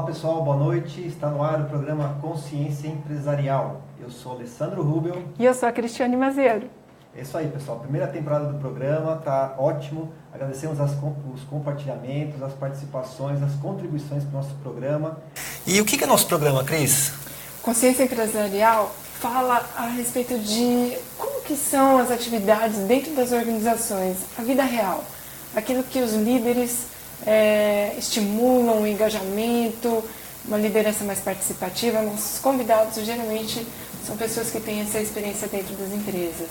Olá pessoal, boa noite. Está no ar o programa Consciência Empresarial. Eu sou Alessandro Rubel. E eu sou a Cristiane Maziero. É isso aí, pessoal. Primeira temporada do programa, tá ótimo. Agradecemos os compartilhamentos, as participações, as contribuições para o nosso programa. E o que é nosso programa, Cris? Consciência Empresarial fala a respeito de como que são as atividades dentro das organizações, a vida real, aquilo que os líderes estimulam o engajamento, uma liderança mais participativa. Nossos convidados geralmente são pessoas que têm essa experiência dentro das empresas.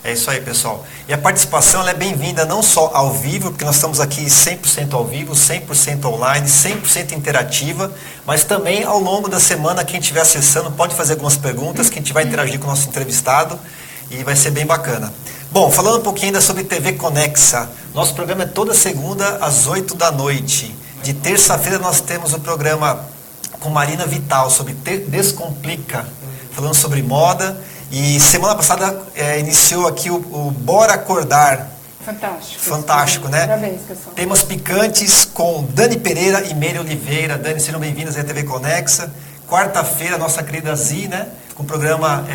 É isso aí, pessoal. E a participação ela é bem-vinda não só ao vivo, porque nós estamos aqui 100% ao vivo, 100% online, 100% interativa, mas também ao longo da semana, quem estiver acessando pode fazer algumas perguntas, que a gente vai interagir com o nosso entrevistado e vai ser bem bacana. Bom, falando um pouquinho ainda sobre TV Conexa, nosso programa é toda segunda às 8 da noite. De terça-feira nós temos o programa com Marina Vital sobre Descomplica, falando sobre moda. E semana passada iniciou aqui o Bora Acordar. Fantástico. Fantástico, né? Parabéns, pessoal. Temas picantes com Dani Pereira e Meire Oliveira. Dani, sejam bem-vindas à TV Conexa. Quarta-feira, nossa querida Zi, né? Com o programa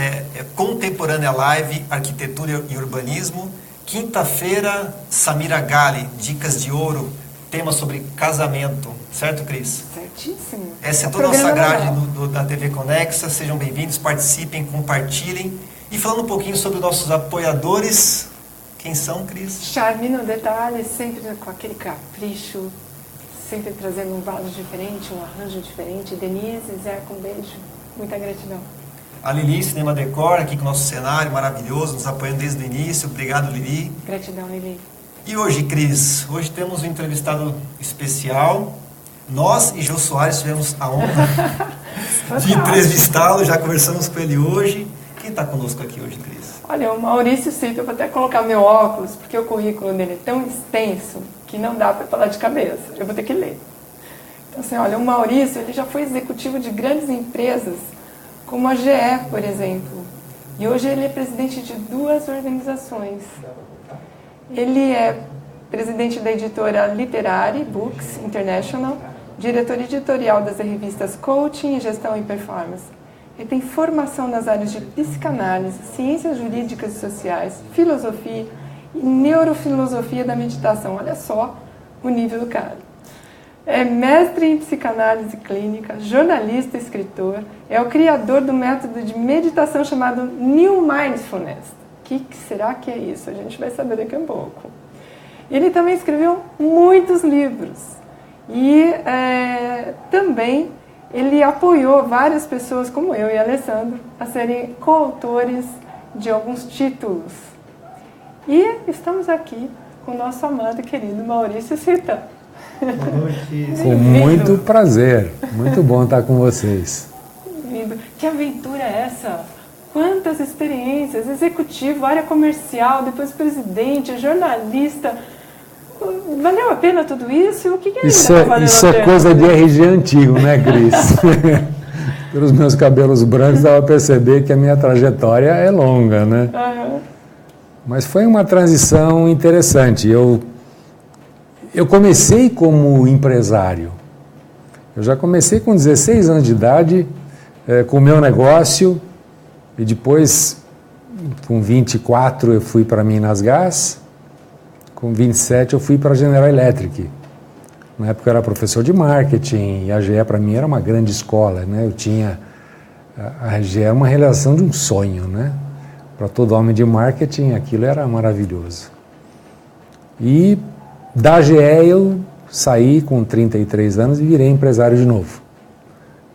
Contemporânea Live, Arquitetura e Urbanismo. Quinta-feira, Samira Gali, Dicas de Ouro, tema sobre casamento. Certo, Cris? Certíssimo. Essa é toda a nossa grade da TV Conexa. Sejam bem-vindos, participem, compartilhem. E falando um pouquinho sobre nossos apoiadores, quem são, Cris? Charme no detalhe, sempre com aquele capricho, sempre trazendo um vaso diferente, um arranjo diferente. Denise, Zé, com beijo. Muita gratidão. A Lili, Cinema Decor, aqui com o nosso cenário maravilhoso, nos apoiando desde o início. Obrigado, Lili. Gratidão, Lili. E hoje, Cris, hoje temos um entrevistado especial. Nós e Jô Soares tivemos a honra de entrevistá-lo, já conversamos com ele hoje. Quem está conosco aqui hoje, Cris? Olha, o Maurício Cito, eu vou até colocar meu óculos, porque o currículo dele é tão extenso que não dá para falar de cabeça, eu vou ter que ler. Então, assim, olha, o Maurício, ele já foi executivo de grandes empresas, como a GE, por exemplo. E hoje ele é presidente de 2 organizações. Ele é presidente da editora Literary Books International, diretor editorial das revistas Coaching, Gestão e Performance. Ele tem formação nas áreas de psicanálise, ciências jurídicas e sociais, filosofia e neurofilosofia da meditação. Olha só o nível do cara. É mestre em psicanálise clínica, jornalista e escritor. É o criador do método de meditação chamado New Mindfulness. O que será que é isso? A gente vai saber daqui a pouco. Ele também escreveu muitos livros. E também ele apoiou várias pessoas, como eu e Alessandro, a serem coautores de alguns títulos. E estamos aqui com o nosso amado e querido Maurício Cita. Boa noite. Com muito prazer. Muito bom estar com vocês. Lindo. Que aventura é essa? Quantas experiências, executivo, área comercial, depois presidente, jornalista. Valeu a pena tudo isso? O que ainda isso valeu a pena? É coisa de RG antigo, né, Cris? Pelos meus cabelos brancos, dava para perceber que a minha trajetória é longa, né? Uhum. Mas foi uma transição interessante. Eu comecei como empresário. Eu já comecei com 16 anos de idade, com o meu negócio, e depois, com 24, eu fui para Minas Gás. Com 27 eu fui para a General Electric. Na época eu era professor de marketing e a GE para mim era uma grande escola, né? A GE é uma realização de um sonho, né? Para todo homem de marketing aquilo era maravilhoso. E da GE eu saí com 33 anos e virei empresário de novo.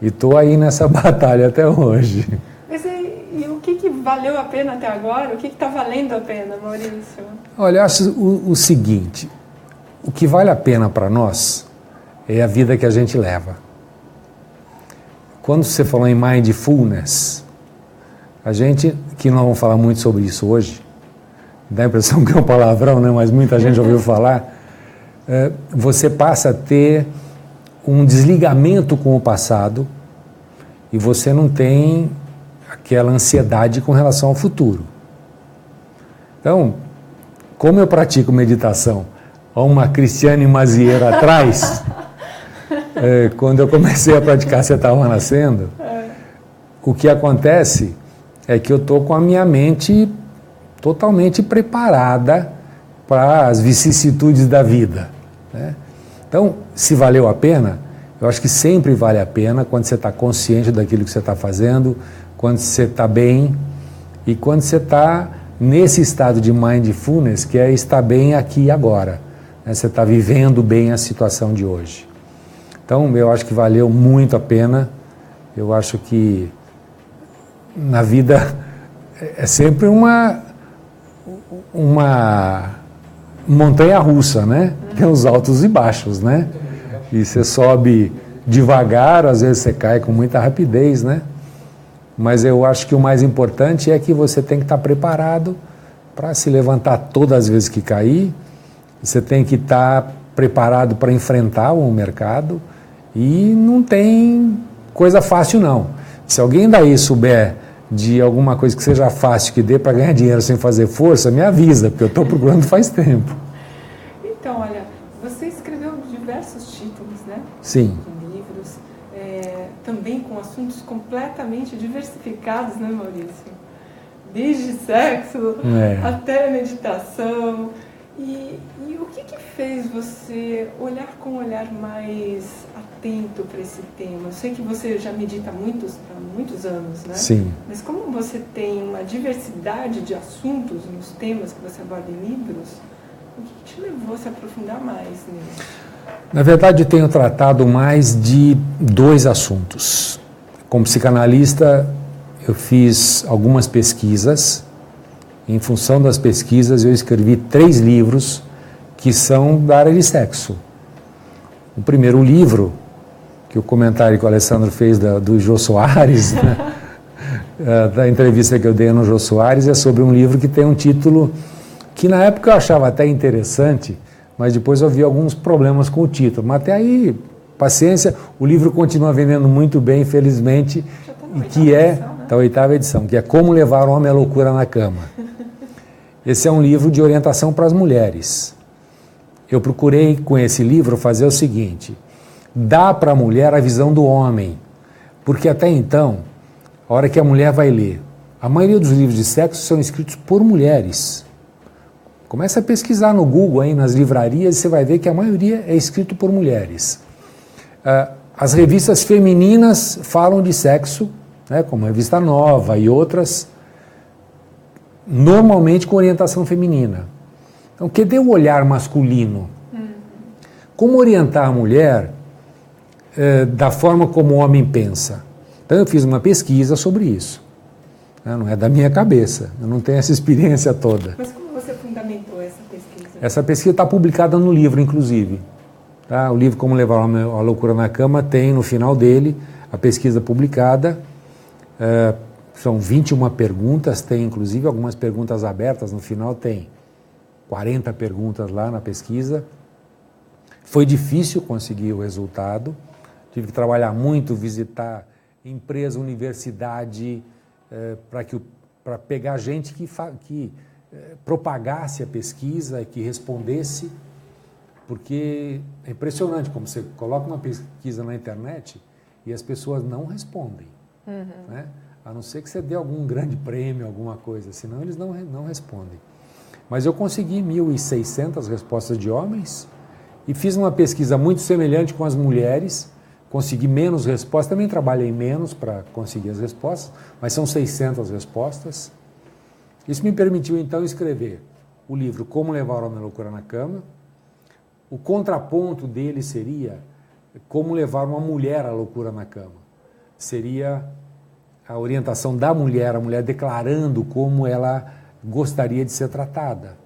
E estou aí nessa batalha até hoje. Mas e o que valeu a pena até agora? O que está valendo a pena, Maurício? Olha, eu acho o seguinte, o que vale a pena para nós é a vida que a gente leva. Quando você falou em mindfulness, a gente, que não vamos falar muito sobre isso hoje, dá a impressão que é um palavrão, né? Mas muita gente já ouviu falar, você passa a ter um desligamento com o passado e você não tem aquela ansiedade com relação ao futuro. Então, como eu pratico meditação há uma Cristiane Maziero atrás, quando eu comecei a praticar Setava Nascendo, o que acontece é que eu estou com a minha mente totalmente preparada para as vicissitudes da vida, né? Então, se valeu a pena, eu acho que sempre vale a pena quando você está consciente daquilo que você está fazendo, quando você está bem e quando você está nesse estado de mindfulness, que é estar bem aqui e agora, né? Você está vivendo bem a situação de hoje. Então, eu acho que valeu muito a pena. Eu acho que na vida é sempre uma montanha-russa, né? Tem os altos e baixos, né? E você sobe devagar, às vezes você cai com muita rapidez, né? Mas eu acho que o mais importante é que você tem que estar preparado para se levantar todas as vezes que cair. Você tem que estar preparado para enfrentar o mercado e não tem coisa fácil, não. Se alguém daí souber de alguma coisa que seja fácil, que dê para ganhar dinheiro sem fazer força, me avisa, porque eu estou procurando faz tempo. Então, olha, você escreveu diversos títulos, né? Sim. De livros, também com assuntos completamente diversificados, né, Maurício? Desde sexo até meditação. E o que fez você olhar com um olhar mais atento para esse tema? Eu sei que você já medita há muitos anos, né? Sim. Mas como você tem uma diversidade de assuntos nos temas que você aborda em livros, o que te levou a se aprofundar mais nisso? Na verdade, eu tenho tratado mais de 2 assuntos. Como psicanalista, eu fiz algumas pesquisas. Em função das pesquisas, eu escrevi 3 livros que são da área de sexo. O primeiro livro, que o comentário que o Alessandro fez do Jô Soares, né, da entrevista que eu dei no Jô Soares, é sobre um livro que tem um título que na época eu achava até interessante, mas depois eu vi alguns problemas com o título. Mas até aí, paciência, o livro continua vendendo muito bem, infelizmente, e que é da 8ª edição, que é Como Levar o Homem à Loucura na Cama. Esse é um livro de orientação para as mulheres. Eu procurei, com esse livro, fazer o seguinte: dá para a mulher a visão do homem, porque até então, a hora que a mulher vai ler, a maioria dos livros de sexo são escritos por mulheres. Começa a pesquisar no Google, aí, nas livrarias, e você vai ver que a maioria é escrito por mulheres. As revistas femininas falam de sexo, né, como a Revista Nova e outras, normalmente com orientação feminina. Então, cadê o olhar masculino? Como orientar a mulher da forma como o homem pensa? Então, eu fiz uma pesquisa sobre isso. Não é da minha cabeça, eu não tenho essa experiência toda. Mas como você fundamentou essa pesquisa? Essa pesquisa está publicada no livro, inclusive. Tá? O livro Como Levar a Loucura na Cama tem no final dele a pesquisa publicada. São 21 perguntas, tem inclusive algumas perguntas abertas, no final tem 40 perguntas lá na pesquisa. Foi difícil conseguir o resultado, tive que trabalhar muito, visitar empresa, universidade, para pegar gente que propagasse a pesquisa, que respondesse, porque é impressionante como você coloca uma pesquisa na internet e as pessoas não respondem, né? A não ser que você dê algum grande prêmio, alguma coisa, senão eles não respondem. Mas eu consegui 1.600 respostas de homens e fiz uma pesquisa muito semelhante com as mulheres, consegui menos respostas, também trabalhei menos para conseguir as respostas, mas são 600 respostas. Isso me permitiu então escrever o livro Como Levar o Homem à Loucura na Cama. O contraponto dele seria Como Levar uma Mulher à Loucura na Cama. Seria a orientação da mulher, a mulher declarando como ela gostaria de ser tratada.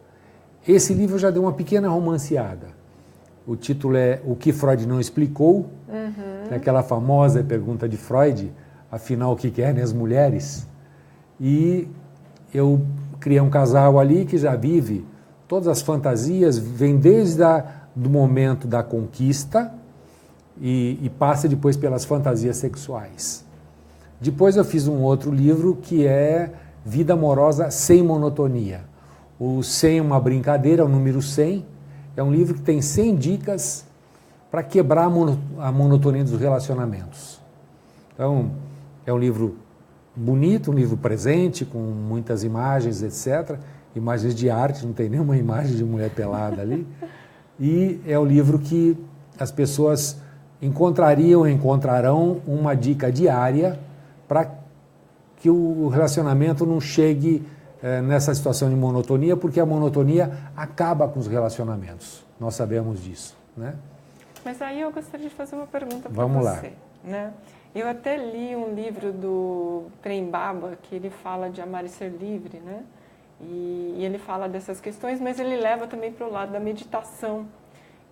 Esse livro já deu uma pequena romanceada. O título é O que Freud não explicou, aquela famosa pergunta de Freud, afinal o que querem as mulheres? E eu criei um casal ali que já vive todas as fantasias, vem desde do momento da conquista e passa depois pelas fantasias sexuais. Depois eu fiz um outro livro que é Vida Amorosa Sem Monotonia. O 100 é uma brincadeira, é o número 100. É um livro que tem 100 dicas para quebrar a monotonia dos relacionamentos. Então, é um livro bonito, um livro presente, com muitas imagens, etc. Imagens de arte, não tem nenhuma imagem de mulher pelada ali. E é o livro que as pessoas encontrarão uma dica diária para que o relacionamento não chegue nessa situação de monotonia, porque a monotonia acaba com os relacionamentos. Nós sabemos disso, né? Mas aí eu gostaria de fazer uma pergunta para você. Vamos lá. Né? Eu até li um livro do Prem Baba, que ele fala de amar e ser livre, né? E ele fala dessas questões, mas ele leva também para o lado da meditação.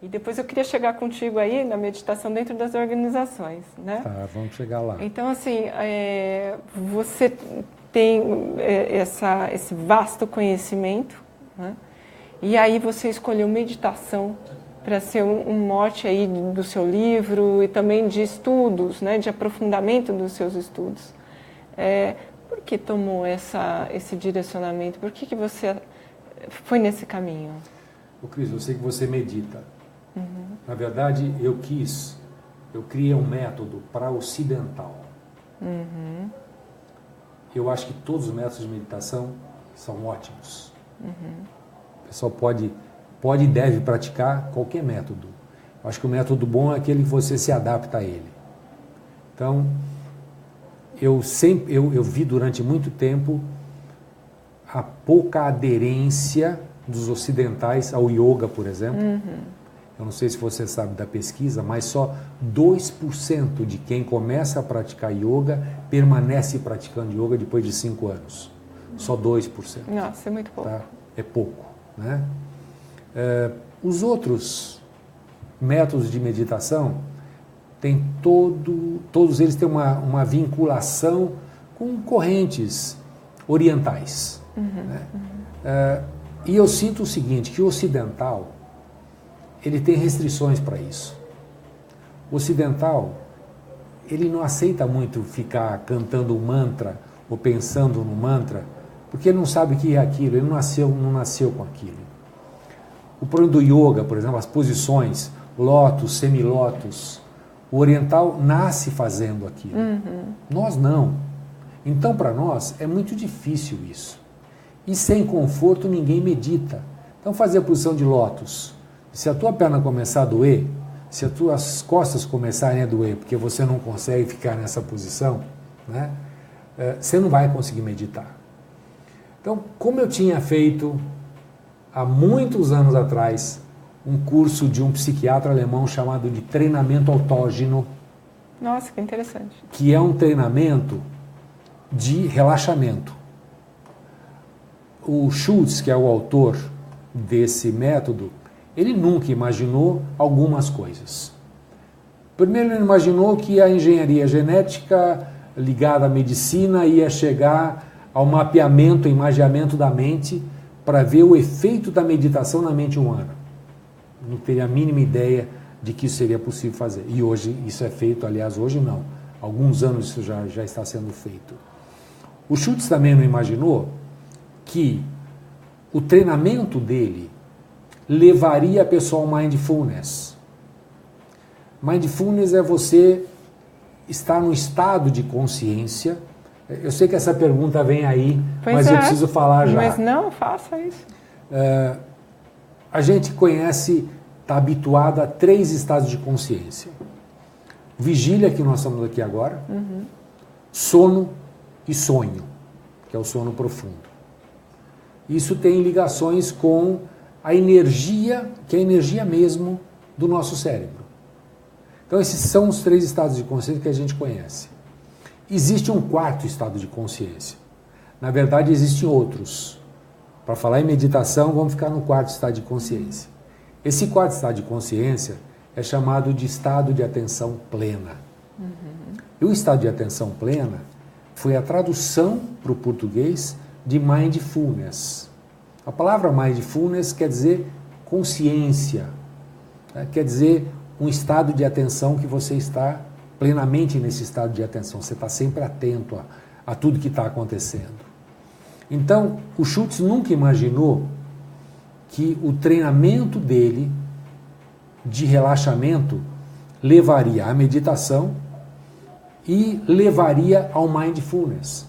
E depois eu queria chegar contigo aí na meditação dentro das organizações, né? Tá, vamos chegar lá. Então, assim, você tem esse vasto conhecimento, né? E aí você escolheu meditação para ser um mote aí do seu livro e também de estudos, né? De aprofundamento dos seus estudos. Por que tomou esse direcionamento? Por que você foi nesse caminho? Cris, eu sei que você medita. Uhum. Na verdade, eu criei um método para ocidental. Uhum. Eu acho que todos os métodos de meditação são ótimos. Uhum. O pessoal pode e deve praticar qualquer método. Eu acho que o método bom é aquele que você se adapta a ele. Então, eu vi durante muito tempo a pouca aderência dos ocidentais ao yoga, por exemplo. Uhum. Eu não sei se você sabe da pesquisa, mas só 2% de quem começa a praticar yoga permanece praticando yoga depois de 5 anos. Só 2%. Nossa, é muito pouco. Tá? É pouco, né? Os outros métodos de meditação, todos eles têm uma vinculação com correntes orientais. Uhum, né? Uhum. E eu sinto o seguinte, que o ocidental, ele tem restrições para isso. O ocidental, ele não aceita muito ficar cantando um mantra ou pensando no mantra, porque ele não sabe o que é aquilo, ele não nasceu com aquilo. O problema do yoga, por exemplo, as posições, lótus, semilótus, o oriental nasce fazendo aquilo. Uhum. Nós não. Então, para nós, é muito difícil isso. E sem conforto, ninguém medita. Então, fazer a posição de lótus. Se a tua perna começar a doer, se as tuas costas começarem a doer, porque você não consegue ficar nessa posição, né, você não vai conseguir meditar. Então, como eu tinha feito há muitos anos atrás um curso de um psiquiatra alemão chamado de treinamento autógeno. Nossa, que interessante. Que é um treinamento de relaxamento. O Schultz, que é o autor desse método, ele nunca imaginou algumas coisas. Primeiro, ele imaginou que a engenharia genética ligada à medicina ia chegar ao mapeamento, imagiamento da mente para ver o efeito da meditação na mente humana. Não teria a mínima ideia de que isso seria possível fazer. E hoje isso é feito, aliás, hoje não. Há alguns anos isso já está sendo feito. O Schultz também não imaginou que o treinamento dele levaria a pessoa ao mindfulness. Mindfulness é você estar num estado de consciência. Eu sei que essa pergunta vem aí, mas eu preciso falar já. Mas não, faça isso. A gente conhece, está habituado a 3 estados de consciência. Vigília, que nós estamos aqui agora, sono e sonho, que é o sono profundo. Isso tem ligações com a energia, que é a energia mesmo do nosso cérebro. Então esses são os 3 estados de consciência que a gente conhece. Existe um 4º estado de consciência. Na verdade, existem outros. Para falar em meditação, vamos ficar no 4º estado de consciência. Esse 4º estado de consciência é chamado de estado de atenção plena. E o estado de atenção plena foi a tradução para o português de mindfulness. A palavra mindfulness quer dizer consciência, né? Quer dizer um estado de atenção que você está plenamente nesse estado de atenção, você está sempre atento a tudo que está acontecendo. Então, o Schultz nunca imaginou que o treinamento dele de relaxamento levaria à meditação e levaria ao mindfulness.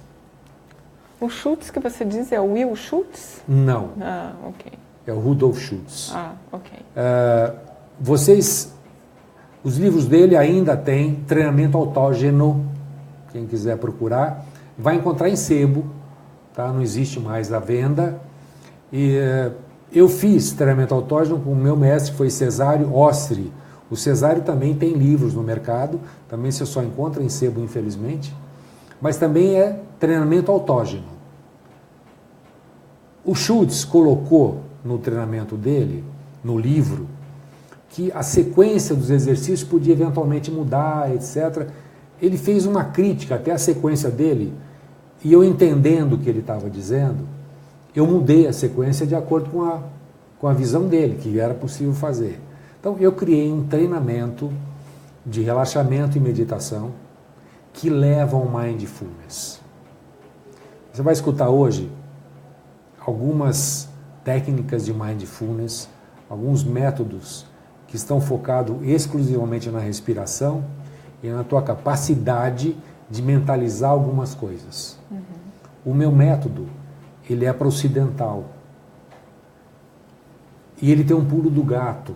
O Schultz que você diz é o Will Schultz? Não. Ah, ok. É o Rudolf Schultz. Ah, ok. Os livros dele ainda têm treinamento autógeno. Quem quiser procurar, vai encontrar em sebo, tá? Não existe mais à venda. E eu fiz treinamento autógeno com o meu mestre, foi Cesário Ostri. O Cesário também tem livros no mercado, também você só encontra em sebo, infelizmente, mas também é treinamento autógeno. O Schultz colocou no treinamento dele, no livro, que a sequência dos exercícios podia eventualmente mudar, etc. Ele fez uma crítica até à sequência dele, e eu entendendo o que ele estava dizendo, eu mudei a sequência de acordo com a visão dele, que era possível fazer. Então, eu criei um treinamento de relaxamento e meditação que leva ao mindfulness. Você vai escutar hoje algumas técnicas de mindfulness, alguns métodos que estão focados exclusivamente na respiração e na tua capacidade de mentalizar algumas coisas. O meu método, ele é para ocidental. E ele tem um pulo do gato.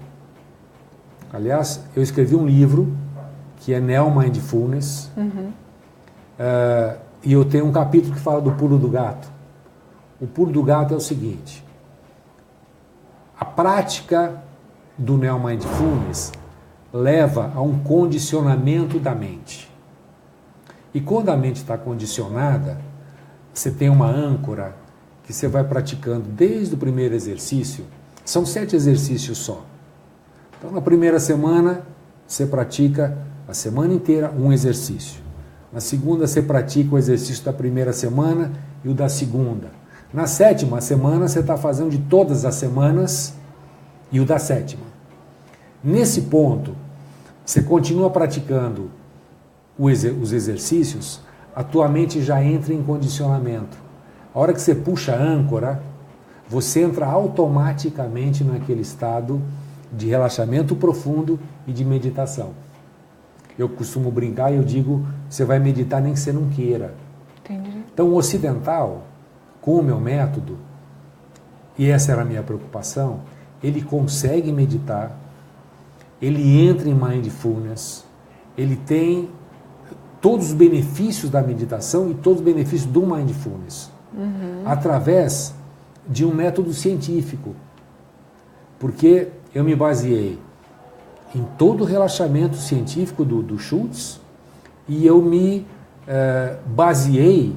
Aliás, eu escrevi um livro que é Neo Mindfulness, e eu tenho um capítulo que fala do pulo do gato. O pulo do gato é o seguinte: a prática do Neo Mindfulness leva a um condicionamento da mente. E quando a mente está condicionada, você tem uma âncora que você vai praticando desde o primeiro exercício. São 7 exercícios só. Então, na primeira semana, você pratica a semana inteira um exercício. Na segunda, você pratica o exercício da primeira semana e o da segunda. Na 7ª semana, você está fazendo de todas as semanas e o da 7ª. Nesse ponto, você continua praticando os exercícios, a tua mente já entra em condicionamento. A hora que você puxa a âncora, você entra automaticamente naquele estado de relaxamento profundo e de meditação. Eu costumo brincar e eu digo, você vai meditar nem que você não queira. Entendi. Então, o ocidental, com o meu método, e essa era a minha preocupação, ele consegue meditar, ele entra em mindfulness, ele tem todos os benefícios da meditação e todos os benefícios do mindfulness, através de um método científico. Porque eu me baseei em todo o relaxamento científico do Schultz e eu me baseei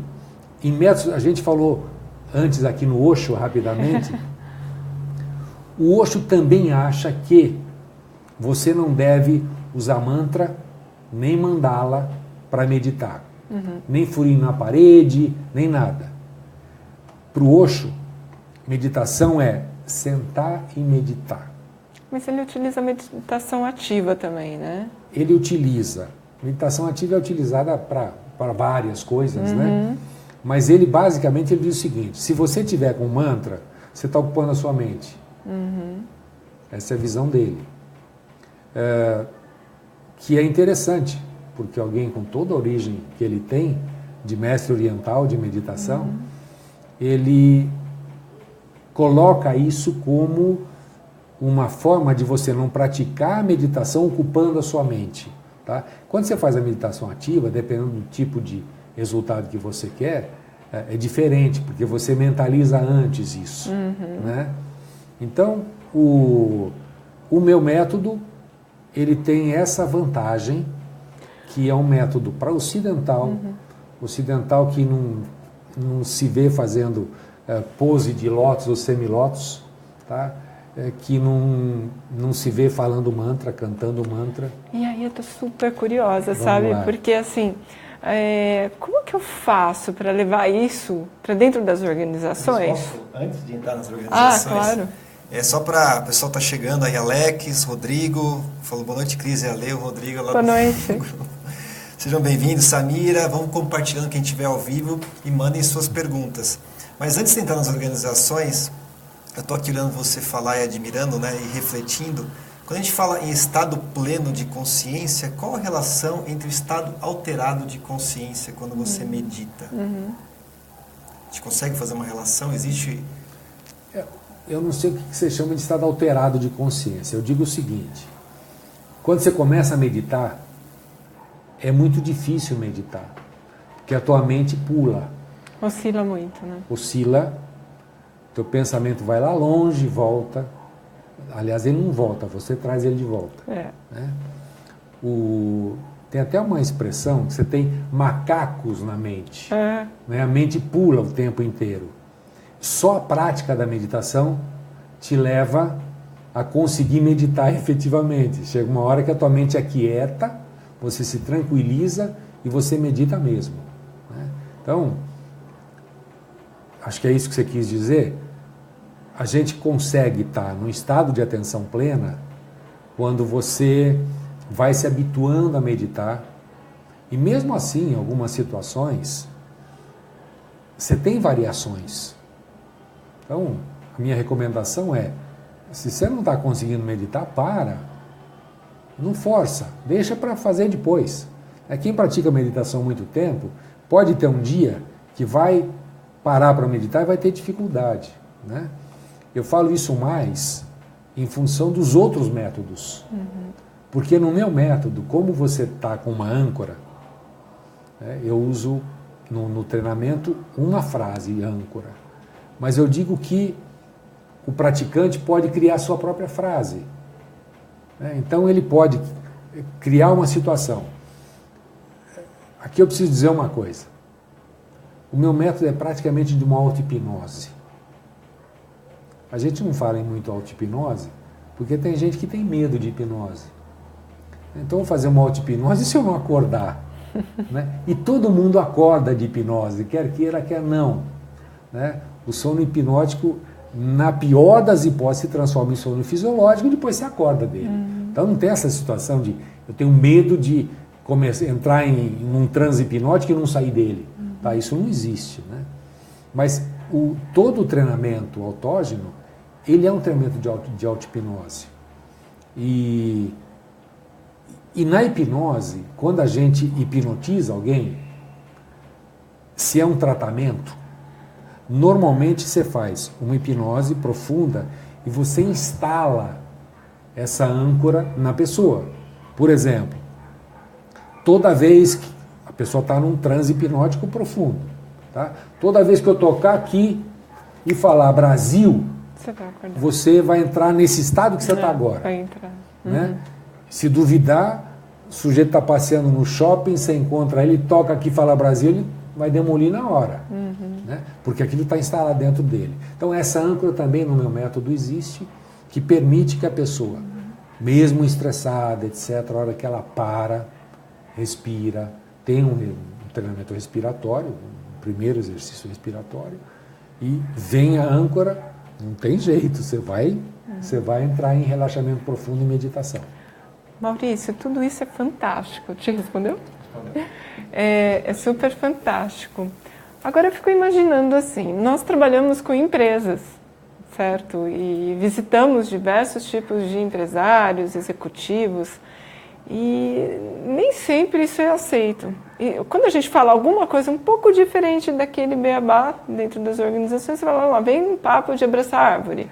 em métodos. A gente falou antes aqui no Osho, rapidamente. O Osho também acha que você não deve usar mantra, nem mandala para meditar. Nem furinho na parede, nem nada. Para o Osho, meditação é sentar e meditar. Mas ele utiliza a meditação ativa também, né? Ele utiliza. Meditação ativa é utilizada para várias coisas, né? Mas ele, basicamente, ele diz o seguinte: se você tiver com mantra, você está ocupando a sua mente. Essa é a visão dele. Que é interessante, porque alguém com toda a origem que ele tem, de mestre oriental de meditação, ele coloca isso como uma forma de você não praticar a meditação ocupando a sua mente. Tá? Quando você faz a meditação ativa, dependendo do tipo de resultado que você quer, é diferente, porque você mentaliza antes isso. Né? Então, o meu método, ele tem essa vantagem, que é um método para ocidental, ocidental que não se vê fazendo pose de lótus ou semilótus, tá? Que não se vê falando mantra, cantando mantra. E aí eu tô super curiosa, Vamos sabe? lá. Porque assim, como que eu faço para levar isso para dentro das organizações? Antes de entrar nas organizações, claro. Só para o pessoal tá chegando aí, Alex, Rodrigo, falou boa noite, Cris, Ale, o Rodrigo. Lá Boa noite. Sejam bem-vindos, Samira, vamos compartilhando quem estiver ao vivo e mandem suas perguntas. Mas antes de entrar nas organizações, eu estou aqui olhando você falar e admirando, né, e refletindo Quando a gente fala em estado pleno de consciência, qual a relação entre o estado alterado de consciência quando você medita? A gente consegue fazer uma relação? Existe... Eu não sei o que você chama de estado alterado de consciência. Eu digo o seguinte, quando você começa a meditar, é muito difícil meditar, porque a tua mente pula. Oscila muito, né? Oscila, teu pensamento vai lá longe, volta. Aliás, ele não volta, você traz ele de volta. É. Né? Tem até uma expressão que você tem macacos na mente. É. Né? A mente pula o tempo inteiro. Só a prática da meditação te leva a conseguir meditar efetivamente. Chega uma hora que a tua mente aquieta, você se tranquiliza e você medita mesmo. Né? Então, acho que é isso que você quis dizer. A gente consegue estar num estado de atenção plena quando você vai se habituando a meditar. E mesmo assim, em algumas situações, você tem variações. Então, a minha recomendação é, se você não está conseguindo meditar, para. Não força, deixa para fazer depois. Quem pratica meditação há muito tempo, pode ter um dia que vai parar para meditar e vai ter dificuldade. Né? Eu falo isso mais em função dos outros métodos. Porque no meu método, como você está com uma âncora, eu uso no treinamento uma frase âncora. Mas eu digo que o praticante pode criar a sua própria frase. Então ele pode criar uma situação. Aqui eu preciso dizer uma coisa. O meu método é praticamente de uma auto-hipnose. A gente não fala em muito auto-hipnose porque tem gente que tem medo de hipnose. Então eu vou fazer uma auto-hipnose se eu não acordar. Né? E todo mundo acorda de hipnose, quer queira, quer não. Né? O sono hipnótico, na pior das hipóteses, se transforma em sono fisiológico e depois se acorda dele. Então não tem essa situação de eu tenho medo de entrar em um transe hipnótico e não sair dele. Tá? Isso não existe. Né? Mas todo o treinamento autógeno, ele é um treinamento de auto-hipnose. E na hipnose, quando a gente hipnotiza alguém, se é um tratamento, normalmente você faz uma hipnose profunda e você instala essa âncora na pessoa. Por exemplo, toda vez que a pessoa está num transe hipnótico profundo, tá? Toda vez que eu tocar aqui e falar Brasil, você vai entrar nesse estado que você está agora. Vai entrar. Né? Se duvidar, o sujeito está passeando no shopping, você encontra ele, toca aqui e fala Brasil, ele vai demolir na hora. Né? Porque aquilo está instalado dentro dele. Então essa âncora também no meu método existe, que permite que a pessoa, mesmo estressada, etc., a hora que ela para, respira, tem um treinamento respiratório, um primeiro exercício respiratório, e vem a âncora, não tem jeito, você vai entrar em relaxamento profundo e meditação. Maurício, tudo isso é fantástico. Te respondeu? Respondeu. É super fantástico. Agora eu fico imaginando assim, nós trabalhamos com empresas, certo? E visitamos diversos tipos de empresários, executivos, e nem sempre isso é aceito. E quando a gente fala alguma coisa um pouco diferente daquele beabá dentro das organizações, você fala, vem um papo de abraçar árvore.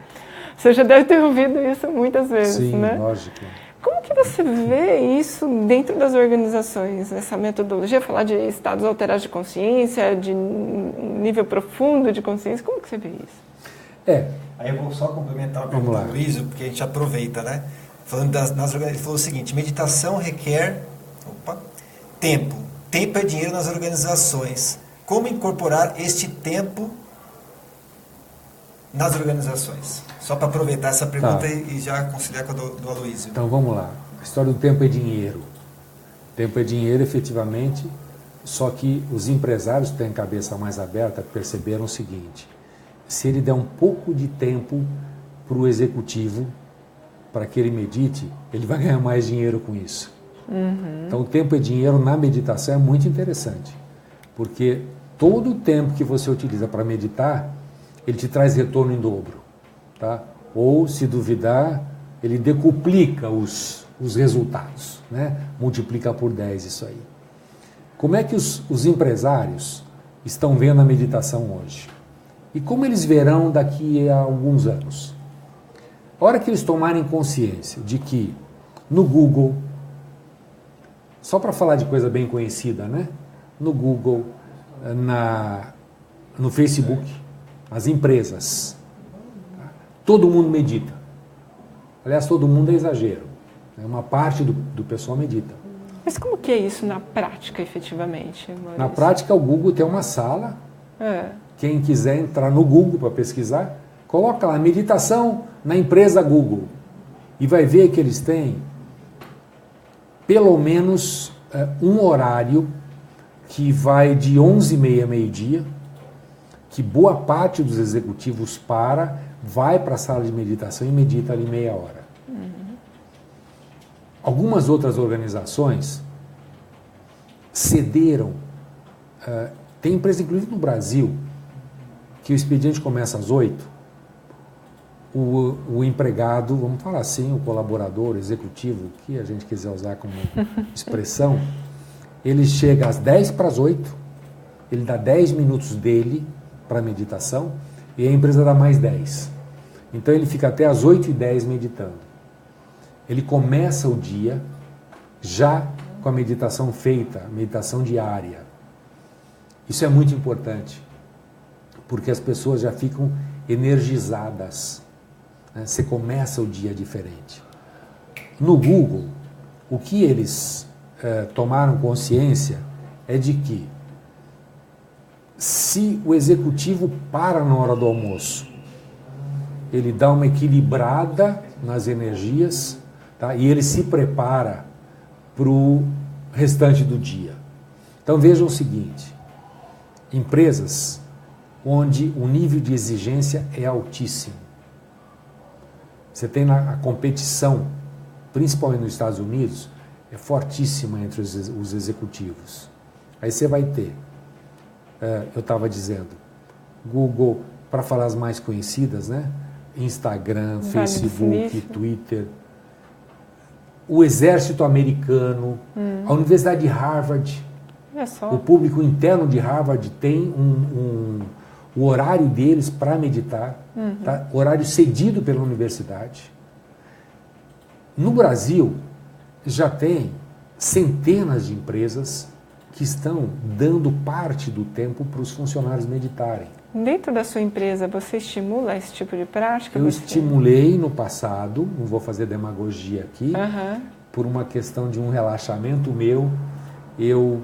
Você já deve ter ouvido isso muitas vezes, Sim, né? Lógico. Como que você vê isso dentro das organizações, essa metodologia, falar de estados alterados de consciência, de nível profundo de consciência, como que você vê isso? Aí eu vou só complementar a pergunta do Luísio, porque a gente aproveita, né? Falando ele falou o seguinte, meditação requer tempo. Tempo é dinheiro nas organizações. Como incorporar este tempo nas organizações? Só para aproveitar essa pergunta e já conciliar com a do Aloysio. Então vamos lá. A história do tempo é dinheiro. Tempo é dinheiro, efetivamente, só que os empresários que têm a cabeça mais aberta perceberam o seguinte, se ele der um pouco de tempo para o executivo, para que ele medite, ele vai ganhar mais dinheiro com isso. Então o tempo é dinheiro na meditação é muito interessante, porque todo o tempo que você utiliza para meditar, ele te traz retorno em dobro. Tá? Ou, se duvidar, ele decuplica os resultados, né? Multiplica por 10 isso aí. Como é que os empresários estão vendo a meditação hoje? E como eles verão daqui a alguns anos? A hora que eles tomarem consciência de que no Google, só para falar de coisa bem conhecida, né? No Google, no Facebook, as empresas, todo mundo medita. Aliás, todo mundo é exagero. Uma parte do pessoal medita. Mas como que é isso na prática, efetivamente, Maurício? Na prática, o Google tem uma sala. Quem quiser entrar no Google para pesquisar, coloca lá, meditação na empresa Google. E vai ver que eles têm pelo menos um horário que vai de 11h30 a meio-dia, que boa parte dos executivos vai para a sala de meditação e medita ali meia hora. Algumas outras organizações cederam, tem empresa inclusive no Brasil, que o expediente começa às 8, o empregado, vamos falar assim, o colaborador, o executivo, o que a gente quiser usar como expressão, ele chega às 10 para as 8, ele dá 10 minutos dele para meditação e a empresa dá mais 10. Então ele fica até às 8h10 meditando. Ele começa o dia já com a meditação feita, meditação diária. Isso é muito importante, porque as pessoas já ficam energizadas. Né? Você começa o dia diferente. No Google, o que eles tomaram consciência é de que se o executivo para na hora do almoço, ele dá uma equilibrada nas energias, tá? E ele se prepara para o restante do dia. Então vejam o seguinte, empresas onde o nível de exigência é altíssimo. Você tem a competição, principalmente nos Estados Unidos, é fortíssima entre os executivos. Aí você vai ter, eu estava dizendo, Google, para falar as mais conhecidas, né? Instagram, Facebook, Twitter, o exército americano, a Universidade de Harvard, o público interno de Harvard tem o horário deles para meditar, tá? Horário cedido pela universidade. No Brasil, já tem centenas de empresas que estão dando parte do tempo para os funcionários meditarem. Dentro da sua empresa, você estimula esse tipo de prática? Eu estimulei no passado, não vou fazer demagogia aqui, por uma questão de um relaxamento meu, eu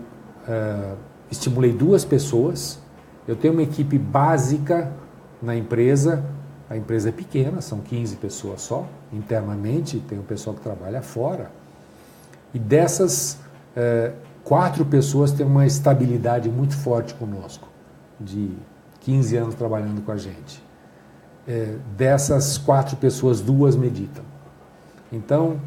estimulei 2 pessoas, eu tenho uma equipe básica na empresa, a empresa é pequena, são 15 pessoas só, internamente, tem o pessoal que trabalha fora, e dessas 4 pessoas têm uma estabilidade muito forte conosco, de 15 anos trabalhando com a gente. Dessas 4 pessoas, 2 meditam. Então,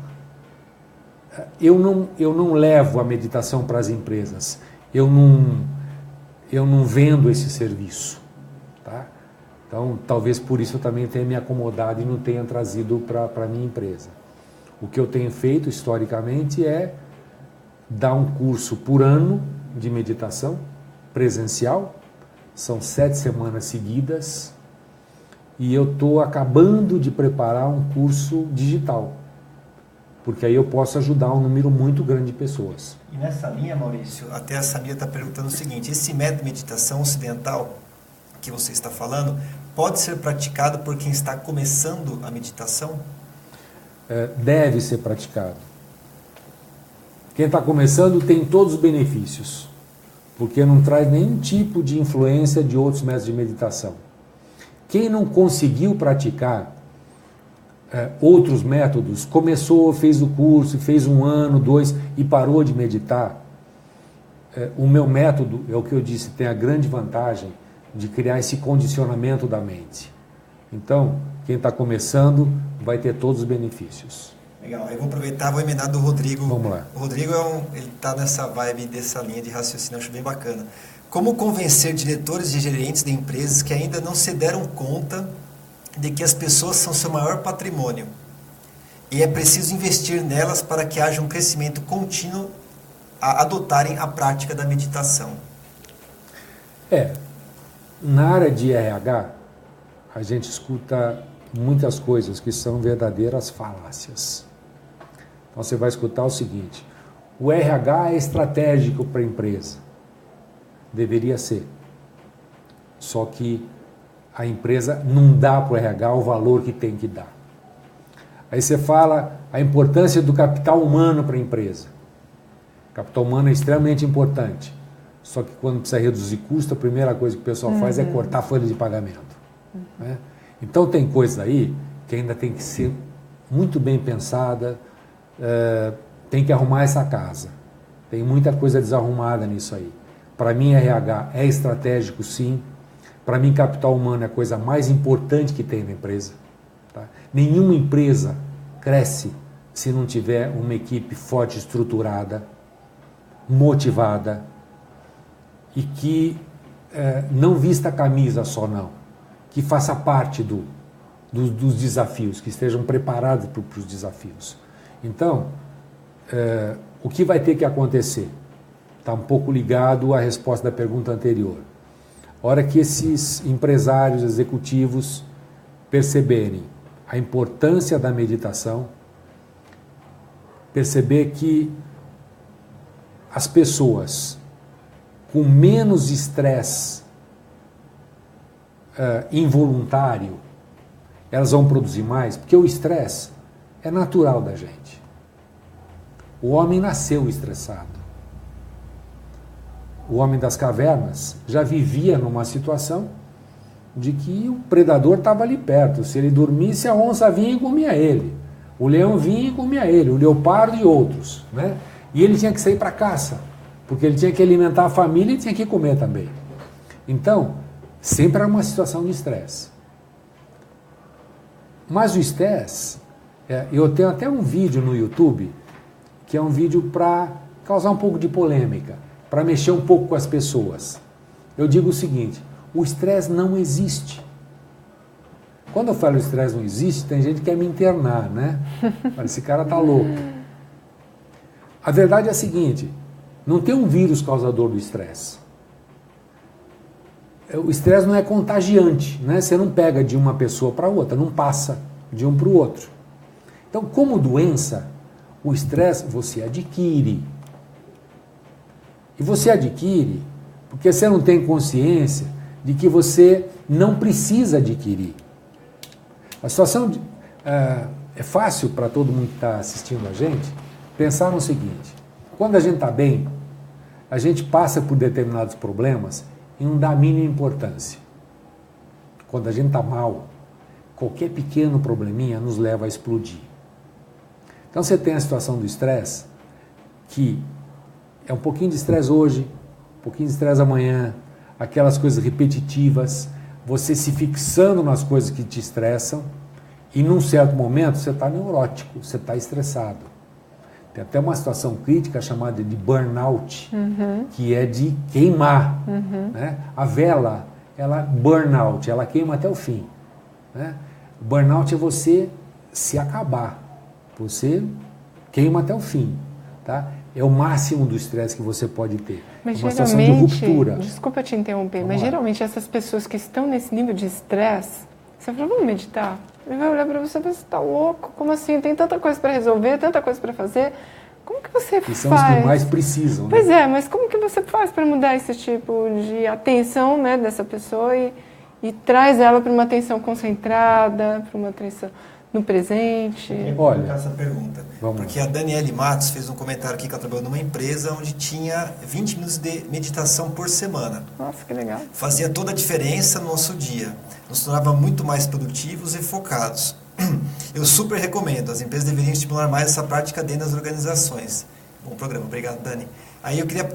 eu não levo a meditação para as empresas, eu não vendo esse serviço. Tá? Então, talvez por isso eu também tenha me acomodado e não tenha trazido para a minha empresa. O que eu tenho feito historicamente é dar um curso por ano de meditação presencial, são 7 semanas seguidas, e eu estou acabando de preparar um curso digital, porque aí eu posso ajudar um número muito grande de pessoas. E nessa linha, Maurício, até a Samia está perguntando o seguinte, esse método de meditação ocidental que você está falando, pode ser praticado por quem está começando a meditação? Deve ser praticado. Quem está começando tem todos os benefícios, porque não traz nenhum tipo de influência de outros métodos de meditação. Quem não conseguiu praticar outros métodos, começou, fez o curso, fez 1 ano, 2 e parou de meditar, o meu método, é o que eu disse, tem a grande vantagem de criar esse condicionamento da mente. Então, quem está começando vai ter todos os benefícios. Legal, eu vou aproveitar, vou emendar do Rodrigo. Vamos lá. O Rodrigo ele está nessa vibe, dessa linha de raciocínio, acho bem bacana. Como convencer diretores e gerentes de empresas que ainda não se deram conta de que as pessoas são seu maior patrimônio e é preciso investir nelas para que haja um crescimento contínuo a adotarem a prática da meditação. Na área de RH, a gente escuta muitas coisas que são verdadeiras falácias. Então você vai escutar o seguinte: o RH é estratégico para a empresa. Deveria ser. Só que a empresa não dá para o RH o valor que tem que dar. Aí você fala a importância do capital humano para a empresa. O capital humano é extremamente importante. Só que quando precisa reduzir custo, a primeira coisa que o pessoal faz é cortar a folha de pagamento. Né? Então tem coisas aí que ainda tem que ser muito bem pensada, tem que arrumar essa casa. Tem muita coisa desarrumada nisso aí. Para mim, RH é estratégico, sim. Para mim, capital humano é a coisa mais importante que tem na empresa. Tá? Nenhuma empresa cresce se não tiver uma equipe forte, estruturada, motivada e que não vista a camisa só, não. Que faça parte dos desafios, que estejam preparados para os desafios. Então, o que vai ter que acontecer? Está um pouco ligado à resposta da pergunta anterior. A hora que esses empresários executivos perceberem a importância da meditação, perceber que as pessoas com menos estresse involuntário, elas vão produzir mais, porque o estresse é natural da gente. O homem nasceu estressado. O homem das cavernas já vivia numa situação de que o predador estava ali perto. Se ele dormisse, a onça vinha e comia ele. O leão vinha e comia ele, o leopardo e outros. Né? E ele tinha que sair para caça, porque ele tinha que alimentar a família e tinha que comer também. Então, sempre era uma situação de estresse. Mas o estresse, eu tenho até um vídeo no YouTube, que é um vídeo para causar um pouco de polêmica, para mexer um pouco com as pessoas. Eu digo o seguinte: o estresse não existe. Quando eu falo estresse não existe, tem gente que quer me internar, né? Esse cara tá louco. A verdade é a seguinte: não tem um vírus causador do estresse. O estresse não é contagiante, né? Você não pega de uma pessoa para outra, não passa de um para o outro. Então, como doença, o estresse você adquire. E você adquire porque você não tem consciência de que você não precisa adquirir. A situação é fácil para todo mundo que está assistindo a gente pensar no seguinte: quando a gente está bem, a gente passa por determinados problemas e não dá a mínima importância. Quando a gente está mal, qualquer pequeno probleminha nos leva a explodir. Então você tem a situação do estresse, que é um pouquinho de estresse hoje, um pouquinho de estresse amanhã, aquelas coisas repetitivas, você se fixando nas coisas que te estressam, e num certo momento você está neurótico, você está estressado. Tem até uma situação crítica chamada de burnout, que é de queimar. Né? A vela, ela burnout, ela queima até o fim. Né? Burnout é você se acabar, você queima até o fim. Tá? É o máximo do estresse que você pode ter. Mas é uma situação de ruptura. Desculpa te interromper, mas lá. Geralmente essas pessoas que estão nesse nível de estresse, você fala, vamos meditar? Ele vai olhar para você e falar, você está louco? Como assim? Tem tanta coisa para resolver, tanta coisa para fazer. Como que você faz? São os que mais precisam. Pois né? mas como que você faz para mudar esse tipo de atenção, né, dessa pessoa e traz ela para uma atenção concentrada, para uma atenção no presente? Olha, essa pergunta. Vamos Porque lá. a Daniele Matos fez um comentário aqui que ela trabalhou numa empresa onde tinha 20 minutos de meditação por semana. Nossa, que legal. Fazia toda a diferença no nosso dia. Nos tornava muito mais produtivos e focados. Eu super recomendo. As empresas deveriam estimular mais essa prática dentro das organizações. Bom programa. Obrigado, Dani. Aí eu queria,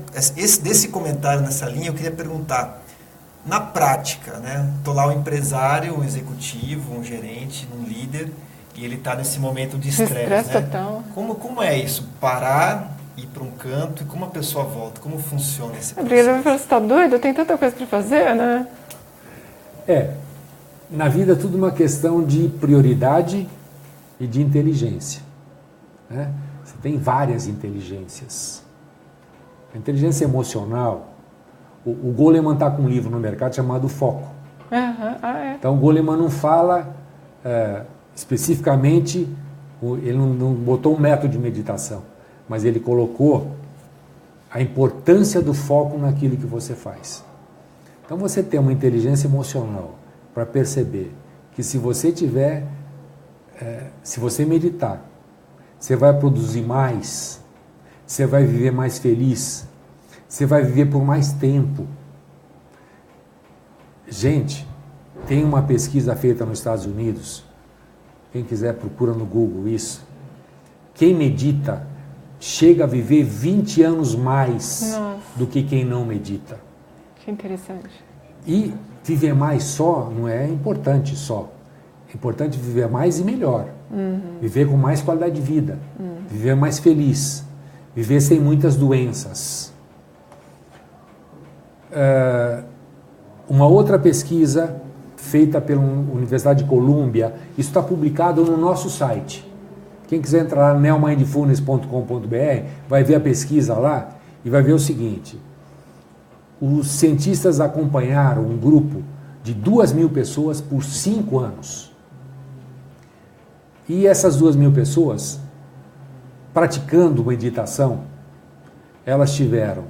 desse comentário nessa linha, eu queria perguntar, na prática, né? Estou lá um empresário, um executivo, um gerente, um líder, e ele está nesse momento de estresse, né? Total. Como é isso? Parar, ir para um canto, e como a pessoa volta? Como funciona esse Porque ele vai processo? falar, você está doido? Tem tanta coisa para fazer, né? Na vida é tudo uma questão de prioridade e de inteligência. né? Você tem várias inteligências. A inteligência emocional, o Goleman está com um livro no mercado chamado Foco. Então o Goleman não fala especificamente, ele não botou um método de meditação, mas ele colocou a importância do foco naquilo que você faz. Então você tem uma inteligência emocional para perceber que se você se você meditar, você vai produzir mais, você vai viver mais feliz, você vai viver por mais tempo. Gente, tem uma pesquisa feita nos Estados Unidos, quem quiser procura no Google isso, quem medita chega a viver 20 anos mais do que quem não medita. Que interessante. E viver mais só não é importante só. É importante viver mais e melhor. Viver com mais qualidade de vida. Viver mais feliz. Viver sem muitas doenças. Uma outra pesquisa feita pela Universidade de Colômbia, isso está publicado no nosso site. Quem quiser entrar lá, neomindfulness.com.br, vai ver a pesquisa lá e vai ver o seguinte: os cientistas acompanharam um grupo de 2.000 pessoas por 5 anos. E essas 2.000 pessoas, praticando meditação, elas tiveram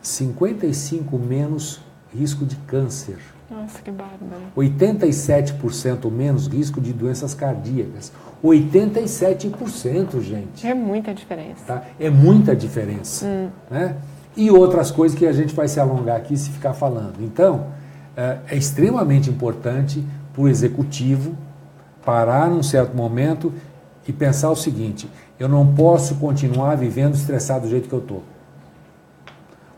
55 menos risco de câncer. Nossa, que bárbaro. 87% menos risco de doenças cardíacas. 87%, gente. É muita diferença. Tá? É muita diferença. Né? E outras coisas que a gente vai se alongar aqui se ficar falando. Então, é extremamente importante para o executivo parar num certo momento e pensar o seguinte: eu não posso continuar vivendo estressado do jeito que eu estou.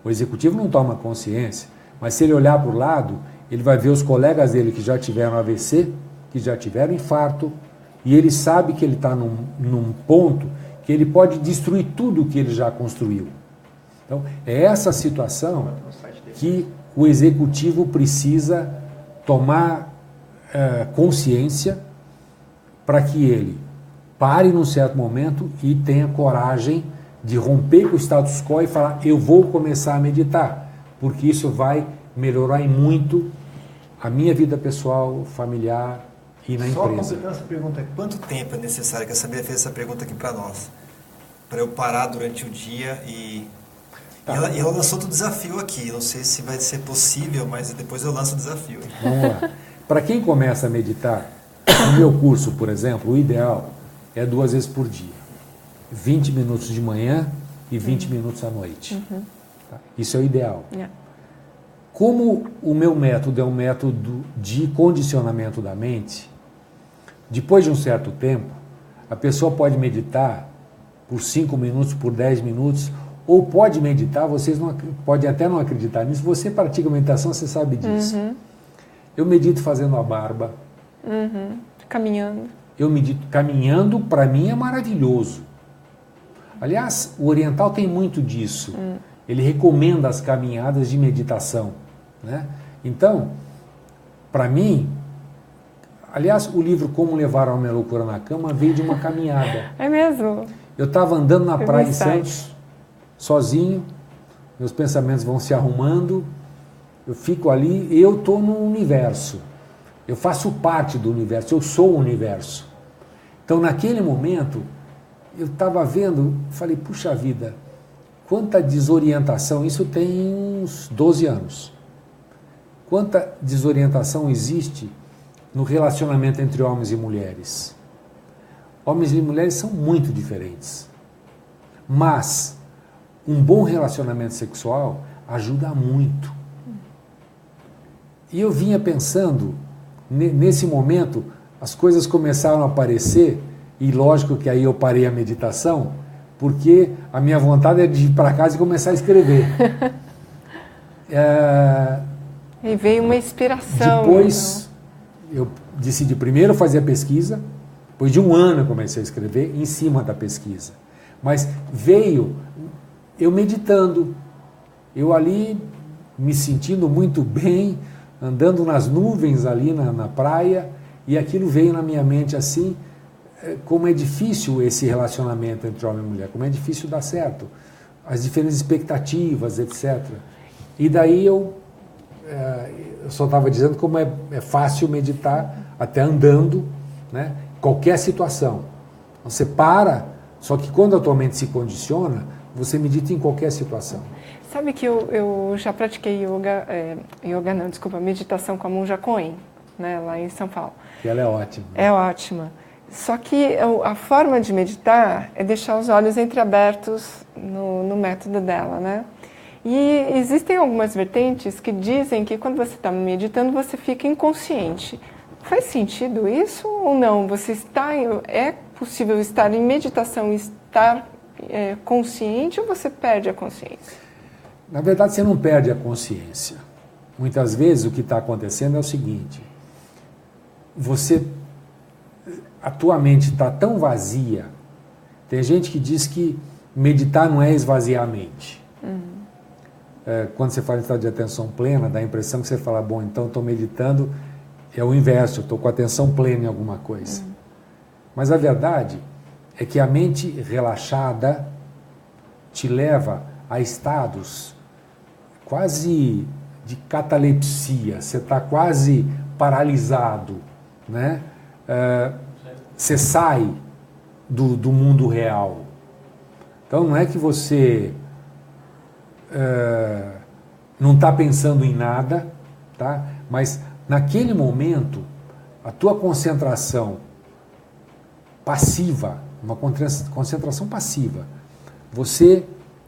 O executivo não toma consciência, mas se ele olhar para o lado, ele vai ver os colegas dele que já tiveram AVC, que já tiveram infarto, e ele sabe que ele está num ponto que ele pode destruir tudo que ele já construiu. Então, é essa situação que o executivo precisa tomar consciência para que ele pare num certo momento e tenha coragem de romper com o status quo e falar: eu vou começar a meditar, porque isso vai melhorar em muito a minha vida pessoal, familiar e na empresa. Só completando essa pergunta, quanto tempo é necessário, que a Sabrina fez essa pergunta aqui para nós, para eu parar durante o dia e... Tá. E ela lançou outro desafio aqui, não sei se vai ser possível, mas depois eu lanço o desafio. Vamos lá. Para quem começa a meditar, no meu curso, por exemplo, o ideal é 2 vezes por dia. 20 minutos de manhã e 20 minutos à noite. Tá? Isso é o ideal. Como o meu método é um método de condicionamento da mente, depois de um certo tempo, a pessoa pode meditar por 5 minutos, por 10 minutos, ou pode meditar, vocês podem até não acreditar nisso, você pratica meditação, você sabe disso. Eu medito fazendo a barba. Caminhando. Eu medito caminhando, para mim é maravilhoso. Aliás, o oriental tem muito disso. Ele recomenda as caminhadas de meditação. Né? Então, para mim, aliás, o livro Como Levar a Minha Loucura na Cama veio de uma caminhada. É mesmo? Eu estava andando na praia em Santos, sozinho, meus pensamentos vão se arrumando, eu fico ali, eu estou no universo, eu faço parte do universo, eu sou o universo. Então, naquele momento, eu estava vendo, falei: puxa vida, quanta desorientação, isso tem uns 12 anos. Quanta desorientação existe no relacionamento entre homens e mulheres. Homens e mulheres são muito diferentes. Mas um bom relacionamento sexual ajuda muito. E eu vinha pensando, nesse momento, as coisas começaram a aparecer, e lógico que aí eu parei a meditação, porque a minha vontade é de ir para casa e começar a escrever. E veio uma inspiração. Depois, eu decidi primeiro fazer a pesquisa, depois de 1 ano eu comecei a escrever em cima da pesquisa. Mas veio eu meditando, eu ali me sentindo muito bem, andando nas nuvens ali na praia, e aquilo veio na minha mente assim, como é difícil esse relacionamento entre homem e mulher, como é difícil dar certo, as diferentes expectativas, etc. E daí eu só estava dizendo como é fácil meditar até andando, né? Qualquer situação. Você para, só que quando a tua mente se condiciona, você medita em qualquer situação. Sabe que eu já pratiquei meditação com a Monja Coen, né, lá em São Paulo. E ela é ótima. É ótima. Só que a forma de meditar é deixar os olhos entreabertos no método dela, né? E existem algumas vertentes que dizem que quando você está meditando, você fica inconsciente. Faz sentido isso ou não? É possível estar em meditação e estar consciente ou você perde a consciência? Na verdade, você não perde a consciência. Muitas vezes o que está acontecendo é o seguinte: a tua mente está tão vazia. Tem gente que diz que meditar não é esvaziar a mente. Quando você fala em estado de atenção plena, dá a impressão que você fala, bom, então estou meditando, é o inverso, eu estou com atenção plena em alguma coisa. Mas a verdade é que a mente relaxada te leva a estados quase de catalepsia, você está quase paralisado, né? Você sai do mundo real. Então não é que você não está pensando em nada, tá? Mas naquele momento a tua concentração passiva, uma concentração passiva, você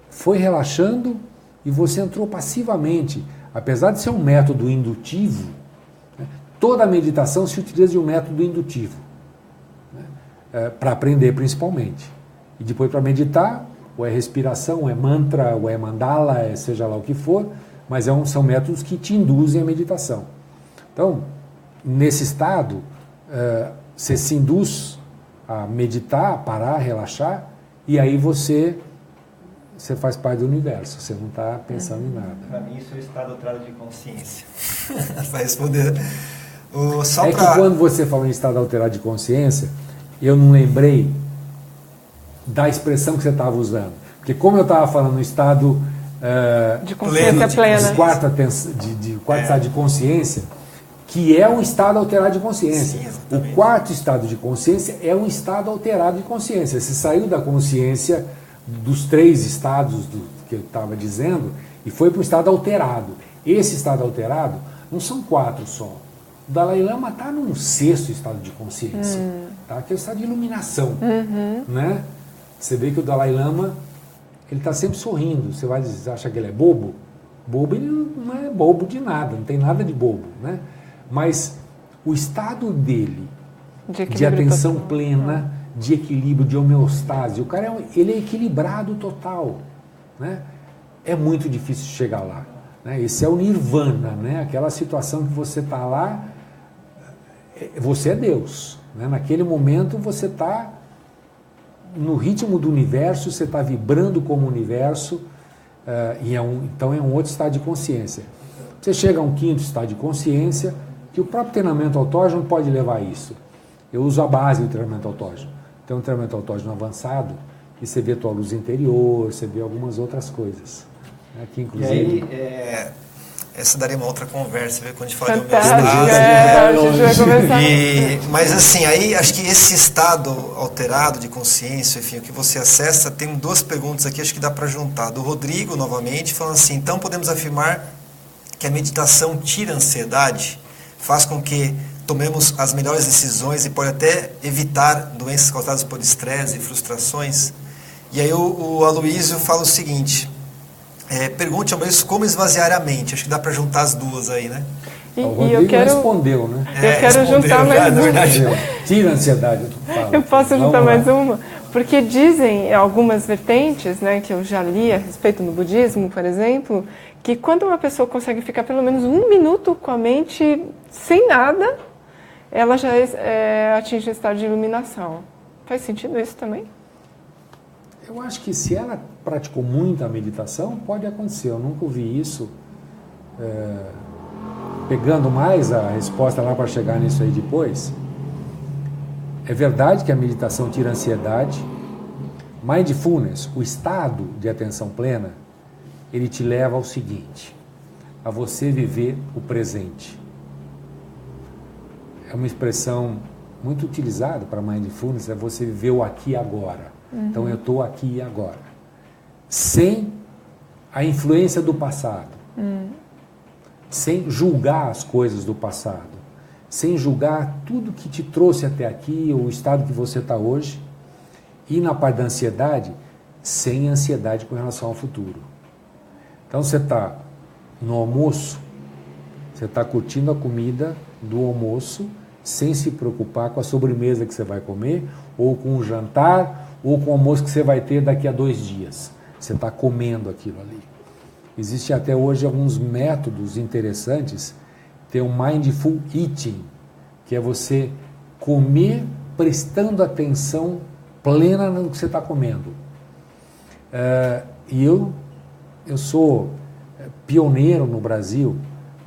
foi relaxando e você entrou passivamente. Apesar de ser um método indutivo, né, toda a meditação se utiliza de um método indutivo, né, para aprender principalmente. E depois para meditar, ou é respiração, ou é mantra, ou é mandala, seja lá o que for, mas são métodos que te induzem à meditação. Então, nesse estado, você se induz a meditar, a parar, a relaxar, e aí você faz parte do universo, você não está pensando em nada. Para mim isso é o estado alterado de consciência. Vai responder. Que quando você falou em estado alterado de consciência, eu não lembrei da expressão que você estava usando. Porque como eu estava falando no estado de consciência plena, de quarto estado de consciência, que é um estado alterado de consciência. Sim, o quarto estado de consciência é um estado alterado de consciência. Você saiu da consciência dos 3 estados que eu estava dizendo e foi para um estado alterado. Esse estado alterado não são 4 só. O Dalai Lama está num 6º estado de consciência, tá? Que é o estado de iluminação. Né? Você vê que o Dalai Lama ele está sempre sorrindo. Você vai achar que ele é bobo? Bobo, ele não é bobo de nada, não tem nada de bobo. Né? Mas o estado dele de atenção plena, de equilíbrio, de homeostase, o cara ele é equilibrado total, né? É muito difícil chegar lá, né? Esse é o nirvana, né? Aquela situação que você está lá, você é Deus, né? Naquele momento você está no ritmo do universo, você está vibrando como o universo, então é um outro estado de consciência. Você chega a um 5º estado de consciência, que o próprio treinamento autógeno pode levar a isso. Eu uso a base do treinamento autógeno. Tem um treinamento autógeno avançado e você vê a tua luz interior, você vê algumas outras coisas. Né, que inclusive... E aí, essa daria uma outra conversa, viu, quando a gente fala de homeostase. Mas assim, aí acho que esse estado alterado de consciência, enfim, o que você acessa, tem 2 perguntas aqui, acho que dá para juntar. Do Rodrigo, novamente, falando assim, então podemos afirmar que a meditação tira a ansiedade, faz com que tomemos as melhores decisões e pode até evitar doenças causadas por estresse e frustrações. E aí o Aloysio fala o seguinte, pergunte ao Aloysio como esvaziar a mente. Acho que dá para juntar as 2 aí, né? O Rodrigo respondeu, né? Eu quero juntar mais uma. Tira a ansiedade. Eu posso juntar mais uma? Porque dizem algumas vertentes, né, que eu já li a respeito no budismo, por exemplo, que quando uma pessoa consegue ficar pelo menos 1 minuto com a mente sem nada, ela já atinge o estado de iluminação. Faz sentido isso também? Eu acho que se ela praticou muita meditação, pode acontecer. Eu nunca ouvi isso. Pegando mais a resposta lá para chegar nisso aí depois, É verdade que a meditação tira a ansiedade. Mindfulness, o estado de atenção plena, ele te leva ao seguinte, a você viver o presente. É uma expressão muito utilizada para mindfulness, é você viver o aqui e agora. Então eu estou aqui e agora. Sem a influência do passado. Sem julgar as coisas do passado. Sem julgar tudo que te trouxe até aqui, o estado que você está hoje. E na parte da ansiedade, sem ansiedade com relação ao futuro. Então você está no almoço, você está curtindo a comida do almoço, sem se preocupar com a sobremesa que você vai comer, ou com o jantar, ou com o almoço que você vai ter daqui a 2 dias. Você está comendo aquilo ali. Existem até hoje alguns métodos interessantes. Tem o Mindful Eating, que é você comer prestando atenção plena no que você está comendo. E eu sou pioneiro no Brasil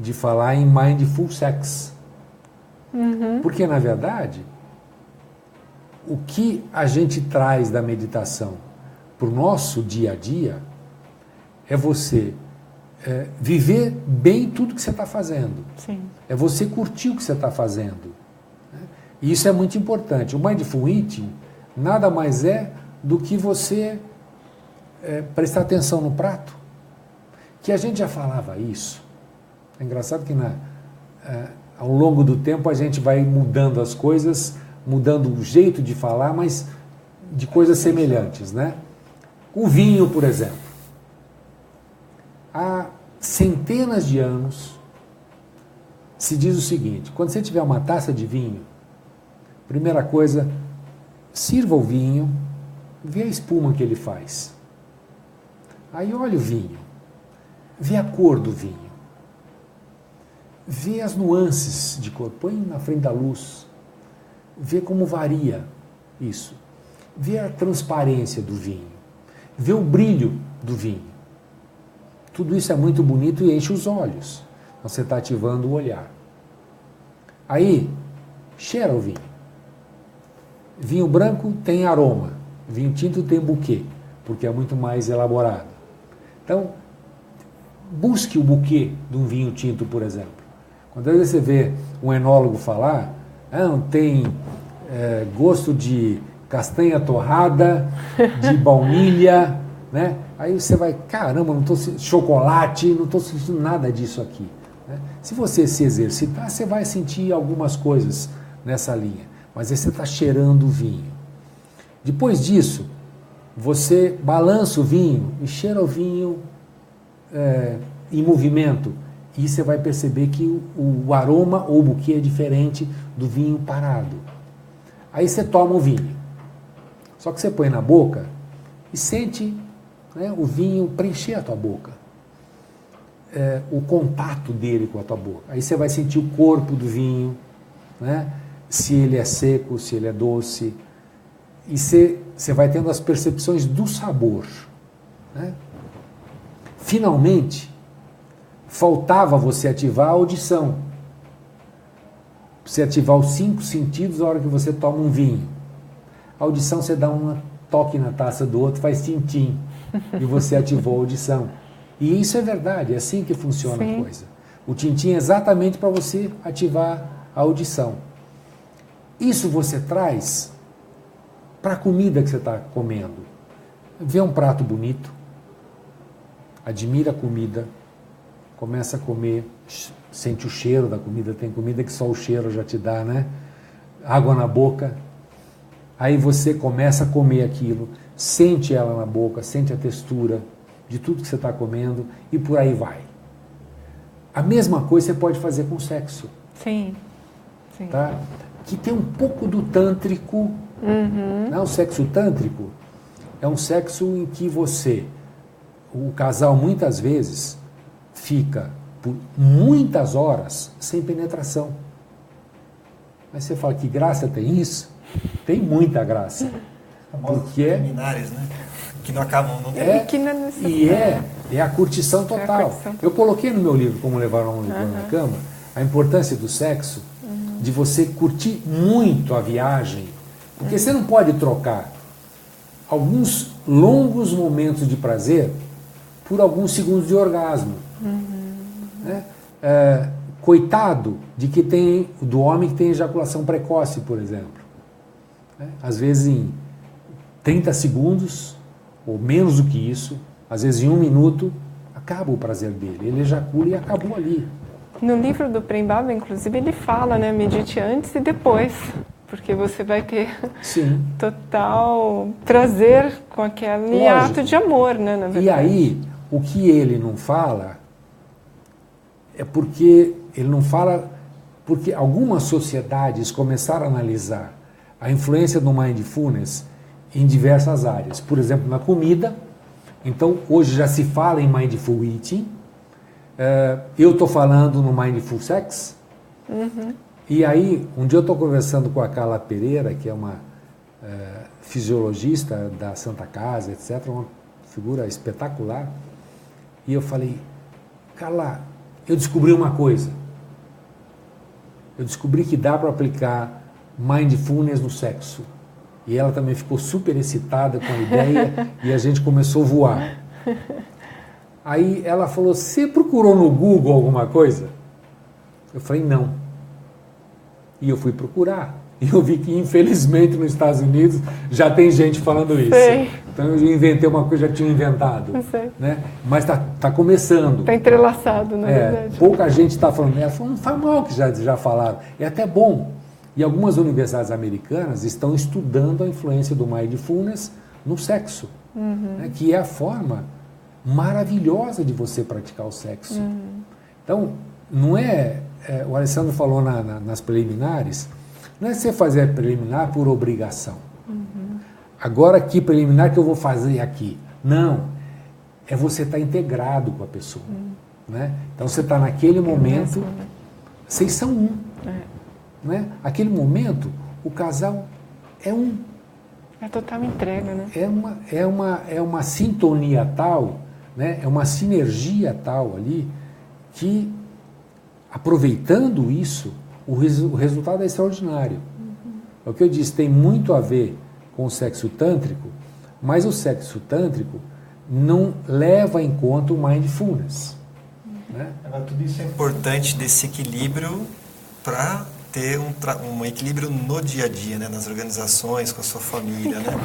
de falar em Mindful Sex. Porque, na verdade, o que a gente traz da meditação para o nosso dia a dia é você viver bem tudo que você está fazendo. Sim. É você curtir o que você está fazendo. Né? E isso é muito importante. O Mindful Eating nada mais é do que você prestar atenção no prato. Que a gente já falava isso. É engraçado que ao longo do tempo a gente vai mudando as coisas, mudando o jeito de falar, mas de coisas semelhantes, né? O vinho, por exemplo. Há centenas de anos se diz o seguinte: quando você tiver uma taça de vinho, primeira coisa, sirva o vinho, vê a espuma que ele faz. Aí olha o vinho, vê a cor do vinho, vê as nuances de cor, põe na frente da luz, vê como varia isso, vê a transparência do vinho, vê o brilho do vinho. Tudo isso é muito bonito e enche os olhos. Você está ativando o olhar. Aí, cheira o vinho. Vinho branco tem aroma, vinho tinto tem buquê, porque é muito mais elaborado. Então, busque o buquê de um vinho tinto, por exemplo. Quando às vezes você vê um enólogo falar, tem gosto de castanha torrada, de baunilha, né? Aí você vai, caramba, não estou sentindo chocolate, não estou sentindo nada disso aqui. Né? Se você se exercitar, você vai sentir algumas coisas nessa linha. Mas aí você está cheirando o vinho. Depois disso, você balança o vinho e cheira o vinho em movimento. E você vai perceber que o aroma ou o buquê é diferente do vinho parado. Aí você toma o vinho. Só que você põe na boca e sente o vinho preencher a tua boca. O contato dele com a tua boca. Aí você vai sentir o corpo do vinho, né? Se ele é seco, se ele é doce. E você vai tendo as percepções do sabor. Né? Finalmente, faltava você ativar a audição. Você ativar os 5 sentidos na hora que você toma um vinho. A audição, você dá um toque na taça do outro, faz tintim. E você ativou a audição. E isso é verdade, é assim que funciona a coisa. O tintim é exatamente para você ativar a audição. Isso você traz para a comida que você está comendo. Vê um prato bonito, admira a comida, começa a comer, sente o cheiro da comida, tem comida que só o cheiro já te dá, né? Água na boca. Aí você começa a comer aquilo, sente ela na boca, sente a textura de tudo que você está comendo e por aí vai. A mesma coisa você pode fazer com o sexo. Sim. Sim. Tá? Que tem um pouco do tântrico. Não, o sexo tântrico é um sexo em que o casal muitas vezes fica por muitas horas sem penetração. Mas você fala, que graça tem isso? Tem muita graça. Porque preliminares, né? Que não acabam no é a curtição total. Eu coloquei no meu livro Como Levar um Homem na Cama a importância do sexo, de você curtir muito a viagem Porque você não pode trocar alguns longos momentos de prazer por alguns segundos de orgasmo. Né? Coitado do homem que tem ejaculação precoce, por exemplo. Né? Às vezes em 30 segundos, ou menos do que isso, às vezes em 1 minuto, acaba o prazer dele. Ele ejacula e acabou ali. No livro do Prem Baba, inclusive, ele fala, né, medite antes e depois, porque você vai ter Sim. total prazer com aquele ato de amor, né, na verdade. E aí, o que ele não fala é porque porque algumas sociedades começaram a analisar a influência do mindfulness em diversas áreas. Por exemplo, na comida. Então, hoje já se fala em mindful eating. Eu estou falando no mindful sex. E aí, um dia eu estou conversando com a Carla Pereira, que é uma fisiologista da Santa Casa, etc., uma figura espetacular. E eu falei, Carla, eu descobri uma coisa. Eu descobri que dá para aplicar mindfulness no sexo. E ela também ficou super excitada com a ideia e a gente começou a voar. Aí ela falou, você procurou no Google alguma coisa? Eu falei, não. E eu fui procurar. E eu vi que, infelizmente, nos Estados Unidos já tem gente falando isso. Sei. Então eu inventei uma coisa, já tinha inventado. Sei. Né? Mas está começando. Está entrelaçado, na verdade. Pouca gente está falando. Ela falou, não faz mal que já falaram. É até bom. E algumas universidades americanas estão estudando a influência do mindfulness no sexo, né, que é a forma maravilhosa de você praticar o sexo. Então, não o Alessandro falou nas preliminares, não é você fazer a preliminar por obrigação. Agora, que preliminar que eu vou fazer aqui? Não, é você estar integrado com a pessoa. Né? Então, você está naquele momento, vocês são um. Né? Aquele momento, o casal é um. É total entrega, né? É uma sintonia tal, né? É uma sinergia tal ali, que, aproveitando isso, o resultado é extraordinário. É o que eu disse, tem muito a ver com o sexo tântrico, mas o sexo tântrico não leva em conta o mindfulness. Né? Agora, tudo isso é importante desse equilíbrio para ter um equilíbrio no dia a dia, né? Nas organizações, com a sua família, né?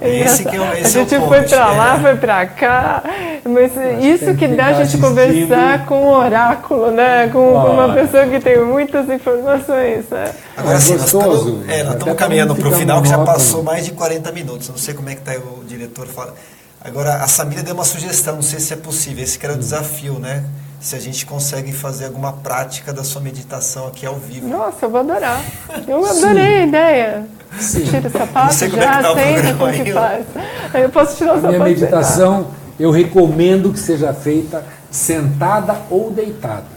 Esse que é, esse a gente é o ponto. Foi para lá, foi para cá, mas isso que dá a gente conversar com um oráculo, né? Com uma pessoa que tem muitas informações. Né? Agora sim, nós estamos caminhando para o final, que já passou mais de 40 minutos. Não sei como é que está o diretor fala. Agora, a Samira deu uma sugestão, não sei se é possível, esse que era o desafio, né? Se a gente consegue fazer alguma prática da sua meditação aqui ao vivo. Nossa, eu vou adorar. Eu adorei a ideia. Tira o sapato, não sei como é que tá o programa que faz. Aí eu posso tirar o sapato. Minha meditação, eu recomendo que seja feita sentada ou deitada.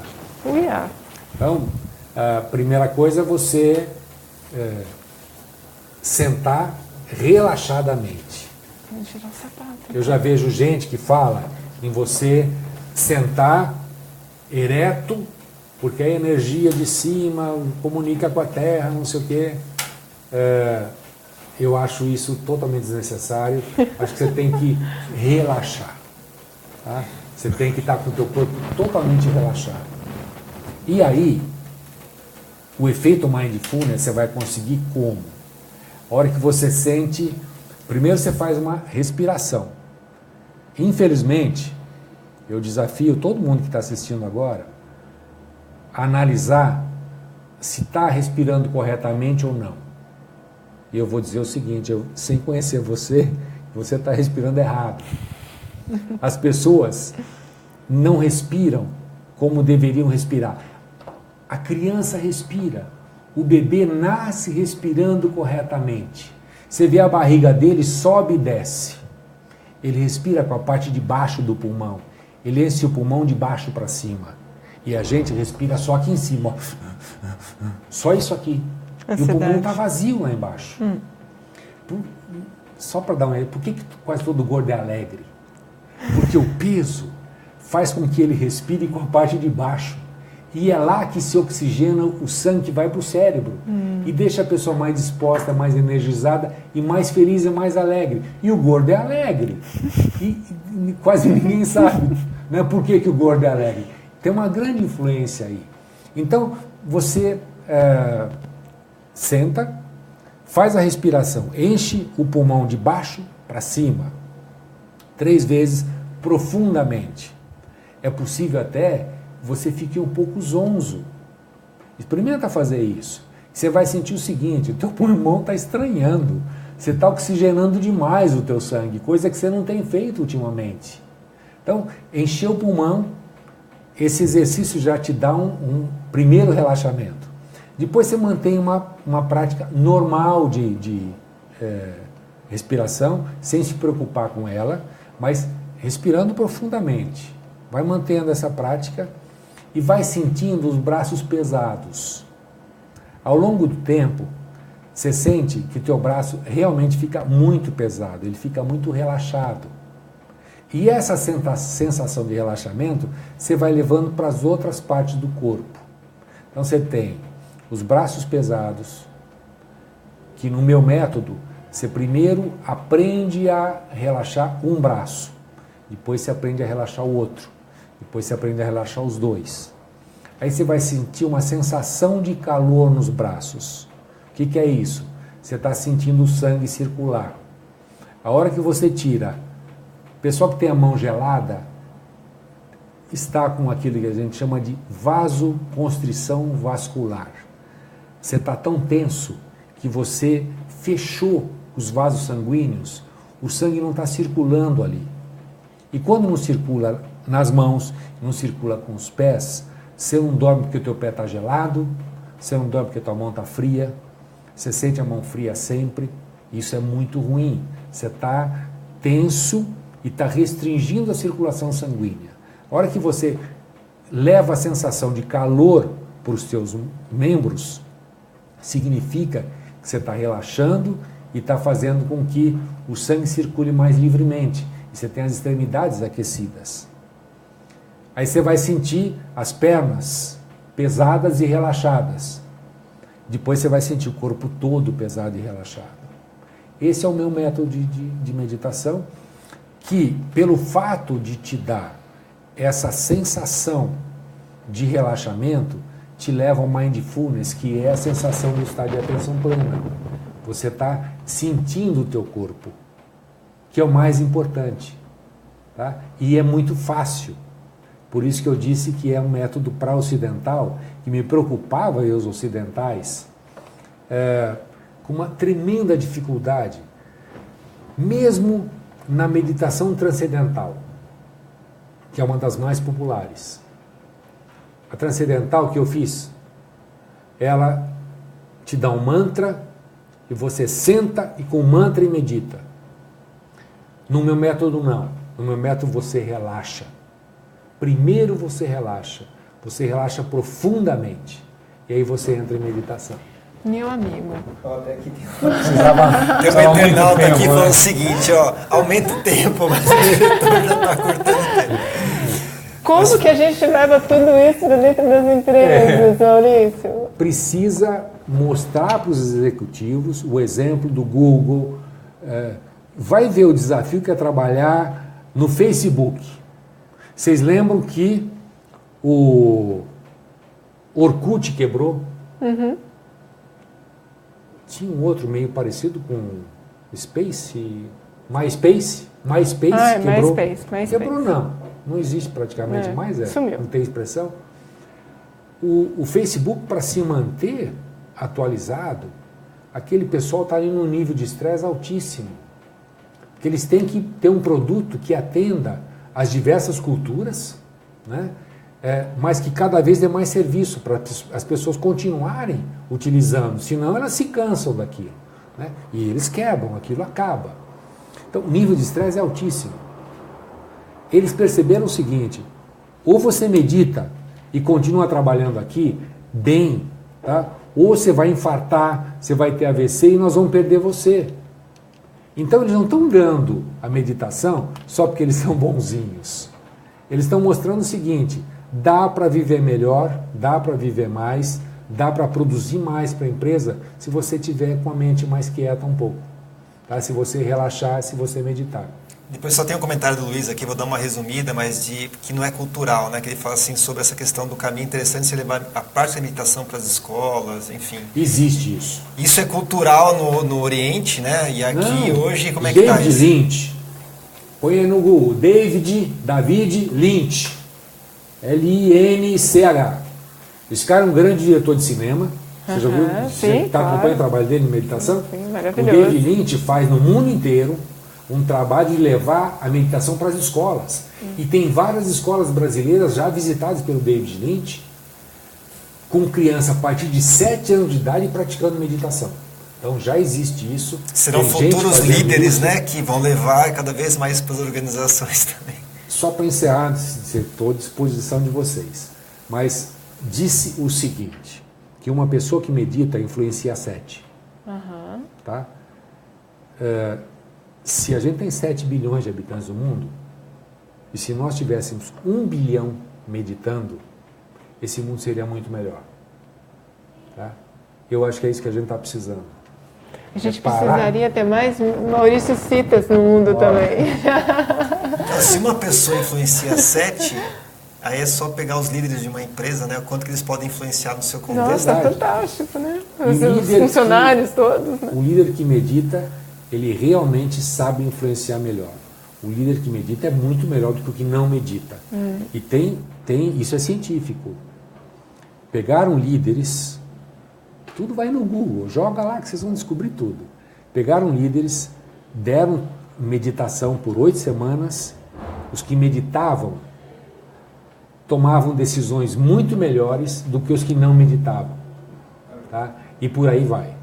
Então, a primeira coisa é você sentar relaxadamente. Vou tirar o sapato. Eu já vejo gente que fala em você sentar ereto, porque a energia de cima comunica com a terra, não sei o quê. Eu acho isso totalmente desnecessário. Acho que você tem que relaxar. Tá? Você tem que estar com o teu corpo totalmente relaxado. E aí, o efeito mindfulness você vai conseguir como? A hora que você sente... Primeiro você faz uma respiração. Infelizmente, eu desafio todo mundo que está assistindo agora a analisar se está respirando corretamente ou não. E eu vou dizer o seguinte, sem conhecer você está respirando errado. As pessoas não respiram como deveriam respirar. A criança respira. O bebê nasce respirando corretamente. Você vê a barriga dele, sobe e desce. Ele respira com a parte de baixo do pulmão. Ele enche o pulmão de baixo para cima. E a gente respira só aqui em cima. Só isso aqui. E o pulmão está vazio lá embaixo. Só para dar uma ideia, por que quase todo gordo é alegre? Porque o peso faz com que ele respire com a parte de baixo. E é lá que se oxigena o sangue que vai para o cérebro. e deixa a pessoa mais disposta, mais energizada e mais feliz e mais alegre. E o gordo é alegre. E quase ninguém sabe, né, por que o gordo é alegre. Tem uma grande influência aí. Então, você senta, faz a respiração, enche o pulmão de baixo para cima, 3 vezes profundamente. É possível até você fique um pouco zonzo. Experimenta fazer isso. Você vai sentir o seguinte, o teu pulmão está estranhando. Você está oxigenando demais o teu sangue, coisa que você não tem feito ultimamente. Então, encher o pulmão, esse exercício já te dá um primeiro relaxamento. Depois você mantém uma prática normal de respiração, sem se preocupar com ela, mas respirando profundamente. Vai mantendo essa prática e vai sentindo os braços pesados. Ao longo do tempo, você sente que teu braço realmente fica muito pesado, ele fica muito relaxado. E essa sensação de relaxamento, você vai levando para as outras partes do corpo. Então você tem os braços pesados, que no meu método, você primeiro aprende a relaxar um braço, depois você aprende a relaxar o outro, depois você aprende a relaxar os 2. Aí você vai sentir uma sensação de calor nos braços. O que é isso? Você está sentindo o sangue circular. A hora que você tira, o pessoal que tem a mão gelada está com aquilo que a gente chama de vasoconstrição vascular. Você está tão tenso que você fechou os vasos sanguíneos, o sangue não está circulando ali. E quando não circula nas mãos, não circula com os pés, você não dorme porque o teu pé está gelado, você não dorme porque a tua mão está fria, você sente a mão fria sempre, isso é muito ruim. Você está tenso e está restringindo a circulação sanguínea. A hora que você leva a sensação de calor para os teus membros, significa que você está relaxando e está fazendo com que o sangue circule mais livremente. E você tem as extremidades aquecidas. Aí você vai sentir as pernas pesadas e relaxadas. Depois você vai sentir o corpo todo pesado e relaxado. Esse é o meu método de meditação, que pelo fato de te dar essa sensação de relaxamento, te leva ao mindfulness, que é a sensação do estado de atenção plena. Você está sentindo o teu corpo, que é o mais importante. Tá? E é muito fácil. Por isso que eu disse que é um método para ocidental, que me preocupava eu, os ocidentais, com uma tremenda dificuldade, mesmo na meditação transcendental, que é uma das mais populares. A transcendental que eu fiz, ela te dá um mantra e você senta e com o mantra e medita. No meu método não. No meu método você relaxa. Primeiro você relaxa profundamente e aí você entra em meditação. Meu amigo. Até aqui tem uma internauta aqui falando o seguinte, ó, aumenta o tempo, mas o diretor já está cortando o tempo. Como que a gente leva tudo isso dentro das empresas, Maurício? Precisa mostrar para os executivos o exemplo do Google. Vai ver o desafio que é trabalhar no Facebook. Vocês lembram que o Orkut quebrou? Uhum. Tinha um outro meio parecido com MySpace quebrou. MySpace. Quebrou não existe praticamente mais, sumiu. Não tem expressão. O Facebook, para se manter atualizado, aquele pessoal está ali num nível de estresse altíssimo, porque eles têm que ter um produto que atenda às diversas culturas, né? Mas que cada vez dê mais serviço para as pessoas continuarem utilizando, senão elas se cansam daquilo, né? E eles quebram, aquilo acaba. Então o nível de estresse é altíssimo. Eles perceberam o seguinte: ou você medita e continua trabalhando aqui, bem, tá? Ou você vai infartar, você vai ter AVC e nós vamos perder você. Então eles não estão dando a meditação só porque eles são bonzinhos. Eles estão mostrando o seguinte: dá para viver melhor, dá para viver mais, dá para produzir mais para a empresa se você tiver com a mente mais quieta um pouco. Tá? Se você relaxar, se você meditar. Depois só tem um comentário do Luiz aqui, vou dar uma resumida, mas que não é cultural, né? Que ele fala assim sobre essa questão do caminho interessante se levar a parte da meditação para as escolas, enfim. Existe isso. Isso é cultural no Oriente, né? E aqui hoje, como é que David está isso? Lynch. Põe aí no Google. David Lynch. L-I-N-C-H. Esse cara é um grande diretor de cinema. Você já viu? Sim, Você acompanha o trabalho dele em meditação? Sim, O maravilhoso. David Lynch faz no mundo inteiro um trabalho de levar a meditação para as escolas. E tem várias escolas brasileiras já visitadas pelo David Lynch, com criança a partir de 7 anos de idade praticando meditação. Então já existe isso. Serão Tem gente futuros fazendo líderes, isso. né? Que vão levar cada vez mais para as organizações também. Só para encerrar, estou à disposição de vocês. Mas disse o seguinte, que uma pessoa que medita influencia 7. Tá? Se a gente tem 7 bilhões de habitantes no mundo, e se nós tivéssemos 1 bilhão meditando, esse mundo seria muito melhor. Tá? Eu acho que é isso que a gente está precisando. A gente parar. precisaria ter mais Maurício Citas no mundo também. Então, se uma pessoa influencia 7, aí é só pegar os líderes de uma empresa, né? O quanto que eles podem influenciar no seu contexto. Nossa, Verdade. fantástico, né? E Os líder funcionários todos. Né? O líder que medita, ele realmente sabe influenciar melhor. O líder que medita é muito melhor do que o que não medita. E isso é científico. Pegaram líderes, tudo vai no Google, joga lá que vocês vão descobrir tudo. Pegaram líderes, deram meditação por 8 semanas, os que meditavam tomavam decisões muito melhores do que os que não meditavam. Tá? E por aí vai.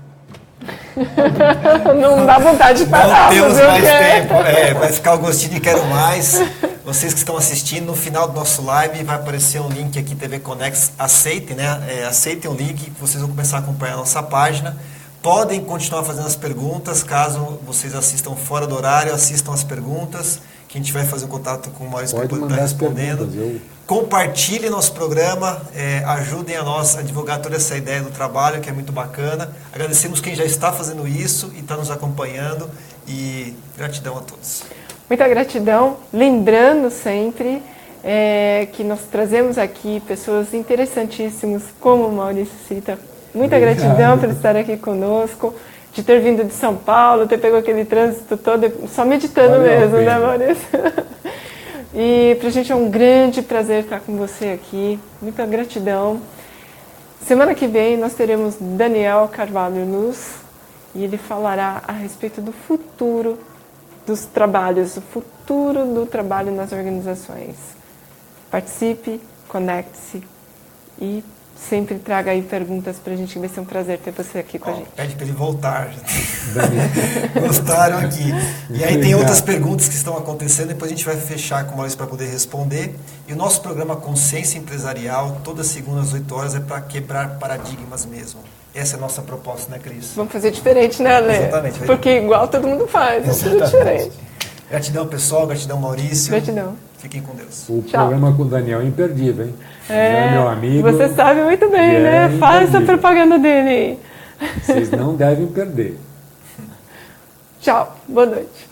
Não dá vontade de parar. Não temos fazer o mais quê? tempo. Vai ficar o gostinho de quero mais. Vocês que estão assistindo, no final do nosso live vai aparecer um link aqui, TV Conex. Aceitem, né? Aceitem o link, que vocês vão começar a acompanhar a nossa página. Podem continuar fazendo as perguntas, caso vocês assistam fora do horário, assistam as perguntas, que a gente vai fazer um contato com o Maurício para Pode poder estar mandar as respondendo. perguntas, Compartilhem nosso programa, ajudem a nós a divulgar toda essa ideia do trabalho, que é muito bacana. Agradecemos quem já está fazendo isso e está nos acompanhando, e gratidão a todos. Muita gratidão. Lembrando sempre que nós trazemos aqui pessoas interessantíssimas, como o Maurício Cita. Muita Obrigado. gratidão por estar aqui conosco, de ter vindo de São Paulo, ter pego aquele trânsito todo, só meditando Valeu a mesmo, né, pena. Maurício? E pra gente é um grande prazer estar com você aqui. Muita gratidão. Semana que vem nós teremos Daniel Carvalho Luz e ele falará a respeito do futuro dos trabalhos, o futuro do trabalho nas organizações. Participe, conecte-se e sempre traga aí perguntas pra gente, que vai ser um prazer ter você aqui com a gente. Pede para ele voltar. Gostaram aqui. E aí tem outras perguntas que estão acontecendo, depois a gente vai fechar com o Maurício para poder responder. E o nosso programa Consciência Empresarial, toda segunda às 8 horas, é para quebrar paradigmas mesmo. Essa é a nossa proposta, né, Cris? Vamos fazer diferente, né, Ale? Exatamente. Porque igual todo mundo faz, vamos fazer diferente. Gratidão, pessoal. Gratidão, Maurício. Gratidão. Fiquem com Deus. O Tchau. programa com o Daniel é imperdível, hein? É meu amigo. Você sabe muito bem, e né? é Faz essa imperdível. propaganda dele aí. Vocês não devem perder. Tchau. Boa noite.